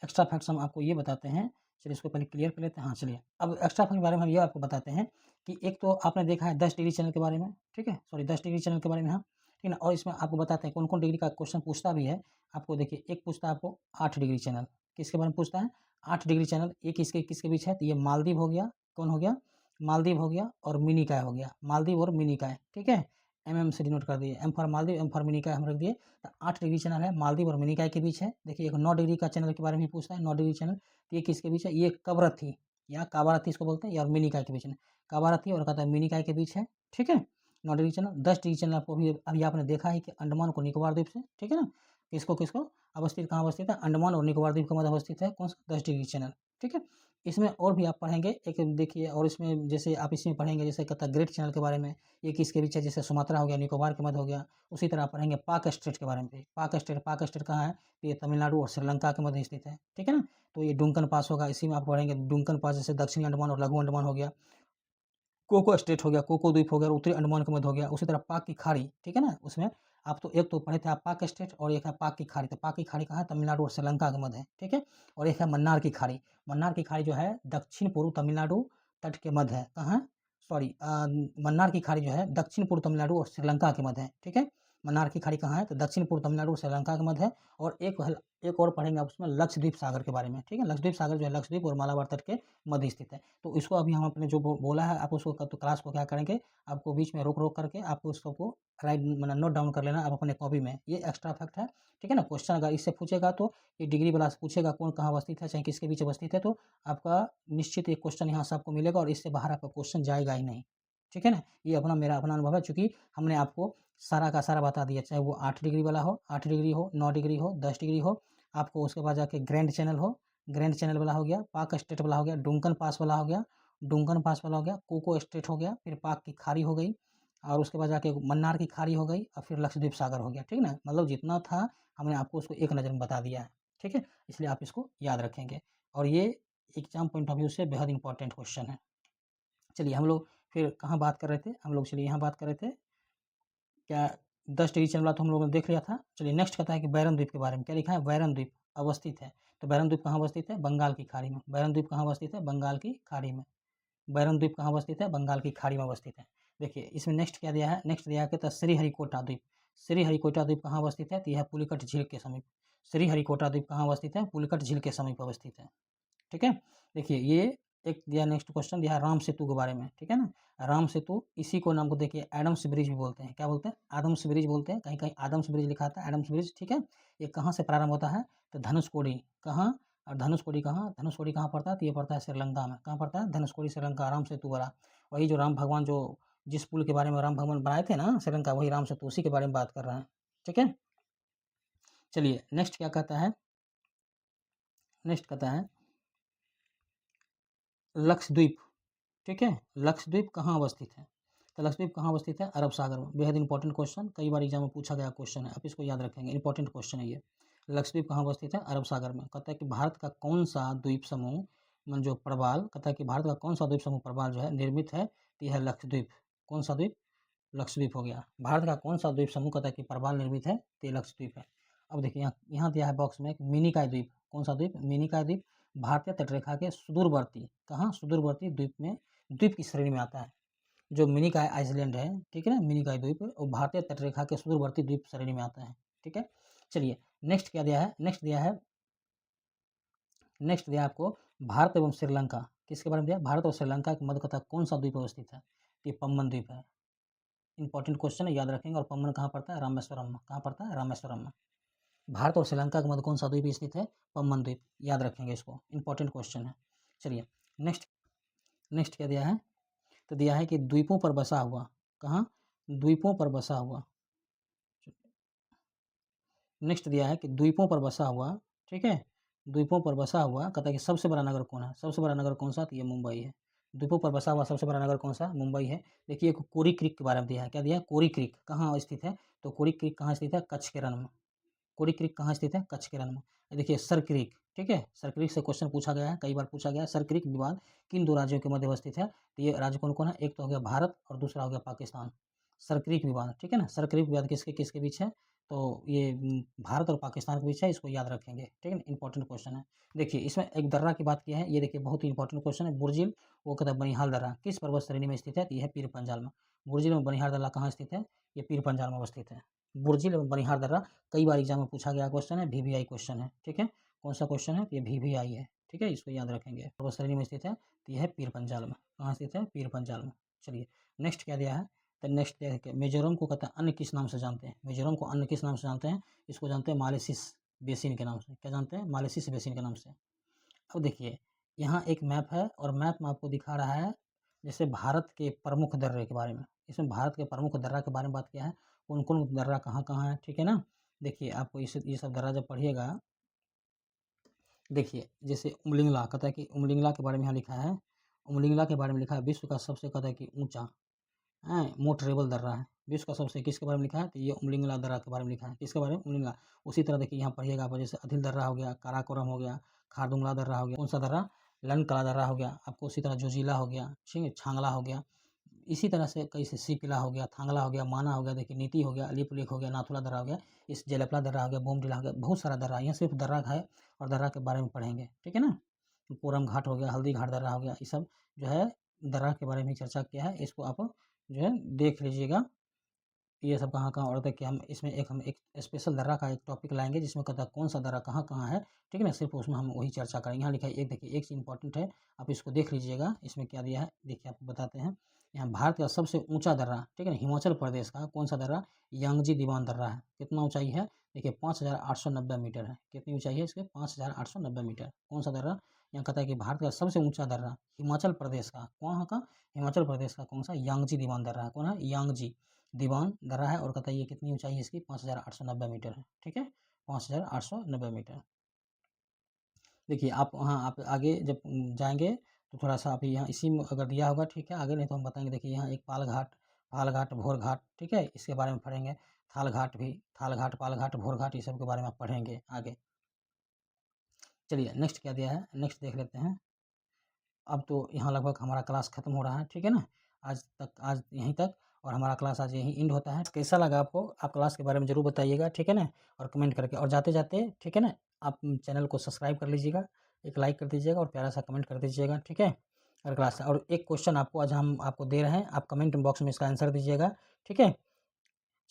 एक्स्ट्रा फैक्ट्स हम आपको ये बताते हैं, चलिए इसको पहले क्लियर कर लेते हैं। हाँ चलिए, अब एक्स्ट्रा फैक्ट के बारे में हम ये आपको बताते हैं कि एक तो आपने देखा है 10 डिग्री चैनल के बारे में, ठीक है, सॉरी 10 डिग्री चैनल के बारे में, हाँ ठीक है ना। और इसमें आपको बताते हैं कौन कौन डिग्री का क्वेश्चन पूछता भी है। आपको देखिए, एक पूछता है आपको 8 डिग्री चैनल, किसके बारे में पूछता है, 8 डिग्री चैनल। एक इसके किसके बीच है, तो ये मालदीव हो गया, कौन हो गया, मालदीव हो गया, और मिनिकॉय हो गया, मालदीव और मिनिकॉय, ठीक है। एमएम से डिनोट कर दिए, M for Maldives, M for Minicoy हम रख दिए। तो 8 डिग्री चैनल है, मालदीव और मिनिकॉय के बीच है। देखिए एक 9 डिग्री का चैनल के बारे में पूछता है, 9 डिग्री चैनल, तो ये किसके बीच है, ये कवरत्ती या कावारत्ती इसको बोलते हैं, या और मिनिकॉय के बीच में, कावारत्ती और कहता है मिनिकॉय के बीच है, ठीक है। 9 डिग्री चैनल। 10 डिग्री चैनल आपको अभी आपने देखा है कि अंडमान को निकोबार द्वीप से, ठीक है ना, किसको किसको अवस्थित, कहाँ अवस्थित है, अंडमान और निकोबार द्वीप के मध्य अवस्थित है, कौन सा, 10 डिग्री चैनल, ठीक है। इसमें और भी आप पढ़ेंगे एक, देखिए, और इसमें जैसे आप इसमें पढ़ेंगे, जैसे कहता है ग्रेट चैनल के बारे में, ये किसके बीच है, जैसे सुमात्रा हो गया, निकोबार के मध्य हो गया। उसी तरह आप पढ़ेंगे पाक स्टेट के बारे में। पाक स्टेट, पाक स्टेट कहाँ है, तो ये तमिलनाडु और श्रीलंका के मध्य स्थित है, ठीक है ना। तो ये डुंकन पास होगा, इसी में आप पढ़ेंगे डुंकन पास, जैसे दक्षिणी अंडमान और लघु अंडमान हो गया। कोको स्टेट हो गया, कोको द्वीप हो गया, उत्तरी अंडमान के मध्य हो गया। उसी तरह पाक की खाड़ी, ठीक है ना, उसमें आप तो एक तो पढ़े थे आप पाक स्टेट, और एक है पाक की खाड़ी। तो पाक की खाड़ी कहाँ है, तमिलनाडु और श्रीलंका के मध्य है, ठीक है। और एक है मन्नार की खाड़ी। मन्नार की खाड़ी जो है दक्षिण पूर्व तमिलनाडु तट के मध्य है, कहाँ, सॉरी, मन्नार की खाड़ी जो है दक्षिण पूर्व तमिलनाडु और श्रीलंका के मध्य है, ठीक है। मन्नार की खाड़ी कहाँ है, तो दक्षिण पूर्व तमिलनाडु और श्रीलंका के मध्य है। और एक और पढ़ेंगे आप उसमें लक्षद्वीप सागर के बारे में, ठीक है। लक्षद्वीप सागर जो है लक्षद्वीप और मालाबार तट के मध्य स्थित है। तो इसको अभी हम अपने जो बोला है, आप उसको तो क्लास को क्या करेंगे, आपको बीच में रोक रोक करके आपको उसको राइट मतलब नोट डाउन कर लेना आप अपने कॉपी में। ये एक्स्ट्रा फैक्ट है, ठीक है ना। क्वेश्चन अगर इससे पूछेगा तो ये डिग्री वाला से पूछेगा कौन कहाँ अवस्थित है, चाहे किसके बीच अवस्थित है, तो आपका निश्चित एक क्वेश्चन यहाँ से आपको मिलेगा, और इससे बाहर आपका क्वेश्चन जाएगा ही नहीं, ठीक है ना। ये अपना मेरा अपना अनुभव है, चूँकि हमने आपको सारा का सारा बता दिया, चाहे वो 8 डिग्री वाला हो, 8 डिग्री हो, 9 डिग्री हो, 10 डिग्री हो। आपको उसके बाद जाके ग्रैंड चैनल हो, ग्रैंड चैनल वाला हो गया, पाक स्टेट वाला हो गया, डुंकन पास वाला हो गया, डुंकन पास वाला हो गया, कोको स्टेट हो गया, फिर पाक की खाड़ी हो गई, और उसके बाद जाके मन्नार की खाड़ी हो गई, और फिर लक्षद्वीप सागर हो गया, ठीक है ना। मतलब जितना था हमने आपको उसको एक नज़र में बता दिया है, ठीक है। इसलिए आप इसको याद रखेंगे, और ये एग्जाम पॉइंट ऑफ व्यू से बेहद इंपॉर्टेंट क्वेश्चन है। चलिए हम लोग फिर कहाँ बात कर रहे थे, हम लोग चलिए यहाँ बात कर रहे थे, क्या 10 डिग्री चैनल वाला तो हम लोगों ने देख लिया था। चलिए नेक्स्ट कहता है कि बैरन द्वीप के बारे में, क्या लिखा है, बैरन द्वीप अवस्थित है। तो बैरन द्वीप कहाँ अवस्थित है, बंगाल की खाड़ी में। बैरन द्वीप कहाँ अवस्थित है, बंगाल की खाड़ी में। बैरन द्वीप कहाँ अवस्थित है, बंगाल की खाड़ी में अवस्थित है। देखिए इसमें नेक्स्ट क्या दिया है, नेक्स्ट दिया है कहता है श्रीहरिकोटा द्वीप। श्रीहरिकोटा द्वीप कहाँ अवस्थित है, तो यह पुलिकट झील के समीप। श्रीहरिकोटा द्वीप कहाँ अवस्थित है, पुलिकट झील के समीप अवस्थित है, ठीक है। देखिए ये एक दिया, नेक्स्ट क्वेश्चन दिया राम सेतु के बारे में, ठीक है ना। राम सेतु, इसी को नाम को देखिए एडम्स ब्रिज भी बोलते हैं, क्या बोलते हैं, आदम्स ब्रिज बोलते हैं, कहीं कहीं आदम्स ब्रिज लिखा था, एडम्स ब्रिज, ठीक है। ये कहाँ से प्रारंभ होता है, तो धनुषकोडी, कहाँ, और धनुषकोडी कहाँ, धनुषकोडी कहाँ पड़ता है, तो ये पड़ता है श्रीलंका में। कहाँ पड़ता है, धनुषकोडी श्रीलंका। राम सेतु बड़ा, वही जो राम भगवान जो जिस पुल के बारे में राम भगवान बनाए थे ना श्रीलंका, वही राम सेतु, उसी के बारे में बात कर रहे हैं, ठीक है। चलिए नेक्स्ट क्या कहता है, नेक्स्ट कहता है लक्षद्वीप, ठीक है। लक्षद्वीप कहाँ अवस्थित है, तो लक्षद्वीप कहाँ अवस्थित है, अरब सागर में। बेहद इंपॉर्टेंट क्वेश्चन, कई बार एग्जाम में पूछा गया क्वेश्चन है, आप इसको याद रखेंगे, इंपॉर्टेंट क्वेश्चन है ये। लक्षद्वीप कहाँ अवस्थित है, अरब सागर में। कहता है कि भारत का कौन सा द्वीप समूह मन जो प्रवाल, कहता है कि भारत का कौन सा द्वीप समूह प्रवाल जो है निर्मित है, तो यह है लक्षद्वीप। कौन सा द्वीप, लक्षद्वीप हो गया। भारत का कौन सा द्वीप समूह कहता है कि प्रवाल निर्मित है, तो ये लक्षद्वीप है। अब देखिए यहाँ दिया है बॉक्स में मिनिकॉय द्वीप। कौन सा द्वीप, मिनिकॉय द्वीप भारतीय तटरेखा के सुदूरवर्ती, कहाँ, सुदूरवर्ती द्वीप में, द्वीप की श्रेणी में आता है। जो मिनिकॉय आइसलैंड है, ठीक है ना, मिनिकॉय द्वीप और भारतीय तटरेखा के सुदूरवर्ती द्वीप श्रेणी में आता है, ठीक है। चलिए नेक्स्ट क्या दिया है, नेक्स्ट दिया है, नेक्स्ट दिया आपको भारत एवं श्रीलंका, किसके बारे में दिया, भारत और श्रीलंका के मध्य कथा कौन सा द्वीप अवस्थित है, ये पम्बन द्वीप है। इंपॉर्टेंट क्वेश्चन है, याद रखेंगे। और पम्बन कहाँ पड़ता है, रामेश्वरम में। कहाँ पड़ता है, रामेश्वरम में। भारत और श्रीलंका के मध्य कौन सा द्वीप स्थित है, पम्बन द्वीप, याद रखेंगे इसको, इंपॉर्टेंट क्वेश्चन है। चलिए नेक्स्ट, नेक्स्ट क्या दिया है, तो दिया है कि द्वीपों पर बसा हुआ, कहाँ, द्वीपों पर बसा हुआ। नेक्स्ट दिया है कि द्वीपों पर बसा हुआ, ठीक है, द्वीपों पर बसा हुआ, कहता है कि सबसे बड़ा नगर कौन है, सबसे बड़ा नगर कौन सा, तो ये मुंबई है। द्वीपों पर बसा हुआ सबसे बड़ा नगर कौन सा, मुंबई है। देखिए कोरी क्रीक के बारे में दिया है, क्या दिया है, कोरी क्रीक कहाँ स्थित है, तो कोरी क्रीक कहाँ स्थित है, कच्छ के रण में। कोरी क्रीक कहाँ स्थित है? कच्छ के रण में। देखिए सर क्रीक, ठीक है, सर क्रीक से क्वेश्चन पूछा गया है, कई बार पूछा गया है। सर क्रीक विवाद किन 2 राज्यों के मध्य अवस्थित है? तो ये राज्य कौन-कौन है? एक तो हो गया भारत और दूसरा हो गया पाकिस्तान। सर क्रीक विवाद, ठीक है ना? सर क्रीक विवाद किसके-किसके बीच है? तो ये भारत और पाकिस्तान के बीच है, इसको याद रखेंगे, ठीक है ना? इंपॉर्टेंट क्वेश्चन है। देखिए इसमें एक दर्रा की बात की है, ये देखिए बहुत ही इंपॉर्टेंट क्वेश्चन है। बुर्जिल वो कहता है बनिहाल दर्रा किस पर्वत श्रेणी में स्थित है? तो ये है पीर पंजाल में। बुर्जिल में बनिहाल दर्रा कहाँ स्थित है? ये पीर पंजाल में अवस्थित है। बुर्जिल एवं बनिहाल दर्रा कई बार एग्जाम में पूछा गया क्वेश्चन है, वीवीआई क्वेश्चन है, ठीक है। कौन सा क्वेश्चन है? ये वीवीआई है, ठीक है, इसको याद रखेंगे। पर्वत श्रेणी में स्थित है तो यह है पीर पंजाल में। कहाँ स्थित है? पीर पंजाल में। चलिए नेक्स्ट क्या दिया है? तो नेक्स्ट देखिए मिजोरम को कहते हैं अन्य किस नाम से जानते हैं? मिजोरम को अन्य किस नाम से जानते हैं? इसको जानते हैं मालेसिस बेसिन के नाम से। क्या जानते हैं? मालेसिस बेसिन के नाम से। अब देखिए यहाँ एक मैप है और मैप में आपको दिखा रहा है जैसे भारत के प्रमुख दर्रे के बारे में। इसमें भारत के प्रमुख दर्रा के बारे में बात किया है, कौन कौन दर्रा कहाँ-कहाँ है, ठीक है ना? देखिए आपको ये सब दर्रा जब पढ़िएगा, देखिए जैसे उमलिंगला कहता है कि उमलिंगला के बारे में यहाँ लिखा है, उमलिंगला के बारे में लिखा है विश्व का सबसे कहता है कि ऊँचा मोस्ट रेबल दर्रा है। विश्व का सबसे किसके बारे में लिखा है? तो ये उमलिंगला दर्रा के बारे में लिखा है। किसके बारे में? उमलिंगला। उसी तरह देखिए यहाँ पढ़िएगा आप जैसे अदिल दर्रा हो गया, काराकोरम हो गया, खारदुंगला दर्रा हो गया, कौन सा दर्रा? लनकला दर्रा हो गया, आपको उसी तरह जोजिला हो गया, ठीक है, छांगला हो गया। इसी तरह से कई से सिपिला हो गया, थांगला हो गया, माना हो गया, देखिए नीति हो गया, अलीपुलेख हो गया, नाथुला दर्रा हो गया, इस जेलपला दर्रा हो गया, बोमडिला हो गया, बहुत सारा दर्रा। यहाँ सिर्फ दर्रा है और दर्रा के बारे में पढ़ेंगे, ठीक है ना? कोरम घाट हो गया, हल्दी घाट दर्रा हो गया, ये सब जो है दर्रा के बारे में चर्चा किया है। इसको आप जो है देख लीजिएगा, ये सब कहाँ-कहाँ और देखिए हम एक स्पेशल दर्रा का एक टॉपिक लाएँगे जिसमें कहता है कौन सा दर्रा कहाँ-कहाँ है, ठीक है ना? सिर्फ़ उसमें हम वही चर्चा करेंगे। यहाँ लिखा है एक देखिए एक चीज़ इम्पोर्टेंट है, आप इसको देख लीजिएगा, इसमें क्या दिया है, देखिए आपको बताते हैं। यहाँ भारत का सबसे ऊँचा दर्रा, ठीक है ना? हिमाचल प्रदेश का कौन सा दर्रा? यांगजी दीवान दर्रा है। कितना ऊँचाई है? देखिए 5890 मीटर है। कितनी ऊँचाई है इसकी? 5890 मीटर। कौन सा दर्रा? यहाँ कहता है कि भारत का सबसे ऊँचा दर्रा हिमाचल प्रदेश का, कहाँ का? हिमाचल प्रदेश का कौन सा? यांगजी दीवान दर्रा है। कौन है? यांगजी दीवान दर्रा है और कहता है ये कितनी ऊंचाई है इसकी? 5890 मीटर है, ठीक है, 5890 मीटर। देखिए आप वहाँ आप आगे जब जाएंगे तो थोड़ा सा आप यहाँ इसी में अगर दिया होगा, ठीक है, आगे नहीं तो हम बताएंगे। देखिए यहाँ एक पाल घाट भोर घाट, ठीक है, इसके बारे में पढ़ेंगे। थाल घाट भी, थाल घाट पाल घाट भोर घाट, ये सब के बारे में आप पढ़ेंगे आगे। चलिए नेक्स्ट क्या दिया है, नेक्स्ट देख लेते हैं। अब तो यहाँ लगभग हमारा क्लास ख़त्म हो रहा है, ठीक है ना? आज यहीं तक और हमारा क्लास आज यहीं एंड होता है। कैसा लगा आपको? आप क्लास के बारे में ज़रूर बताइएगा, ठीक है ना? और कमेंट करके और जाते-जाते, ठीक है ना, आप चैनल को सब्सक्राइब कर लीजिएगा, एक लाइक कर दीजिएगा और प्यारा सा कमेंट कर दीजिएगा, ठीक है? और क्लास और एक क्वेश्चन आपको आज हम आपको दे रहे हैं, आप कमेंट बॉक्स में इसका आंसर दीजिएगा, ठीक है?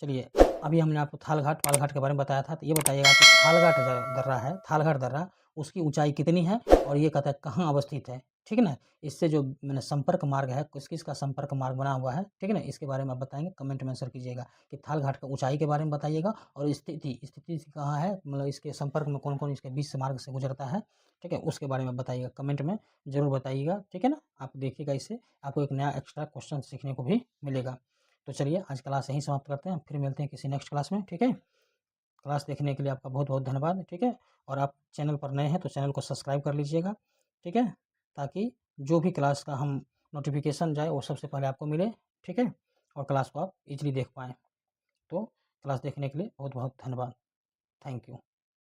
चलिए, अभी हमने आपको थालघाट, पालघाट के बारे में बताया था, तो ये बताइएगा कि थालघाट दर्रा है, थालघाट दर्रा, उसकी ऊँचाई कितनी है और ये कहता है कहाँ अवस्थित है, ठीक है ना? इससे जो मैंने संपर्क मार्ग है, किस-किसका संपर्क मार्ग बना हुआ है, ठीक है ना? इसके बारे में आप बताएँगे, कमेंट में आंसर कीजिएगा कि थालघाट का ऊँचाई के बारे में बताइएगा और स्थिति कहाँ है, मतलब इसके संपर्क में कौन-कौन इसके बीच से मार्ग से गुजरता है, ठीक है? उसके बारे में बताइएगा, कमेंट में ज़रूर बताइएगा, ठीक है ना? आप देखिएगा इससे आपको एक नया एक्स्ट्रा क्वेश्चन सीखने को भी मिलेगा। तो चलिए आज क्लास यहीं समाप्त करते हैं, फिर मिलते हैं किसी नेक्स्ट क्लास में, ठीक है? क्लास देखने के लिए आपका बहुत-बहुत धन्यवाद, ठीक है? और आप चैनल पर नए हैं तो चैनल को सब्सक्राइब कर लीजिएगा, ठीक है? ताकि जो भी क्लास का हम नोटिफ़िकेशन जाए वो सबसे पहले आपको मिले, ठीक है? और क्लास को आप ईज़िली देख पाएँ। तो क्लास देखने के लिए बहुत-बहुत धन्यवाद। Thank you.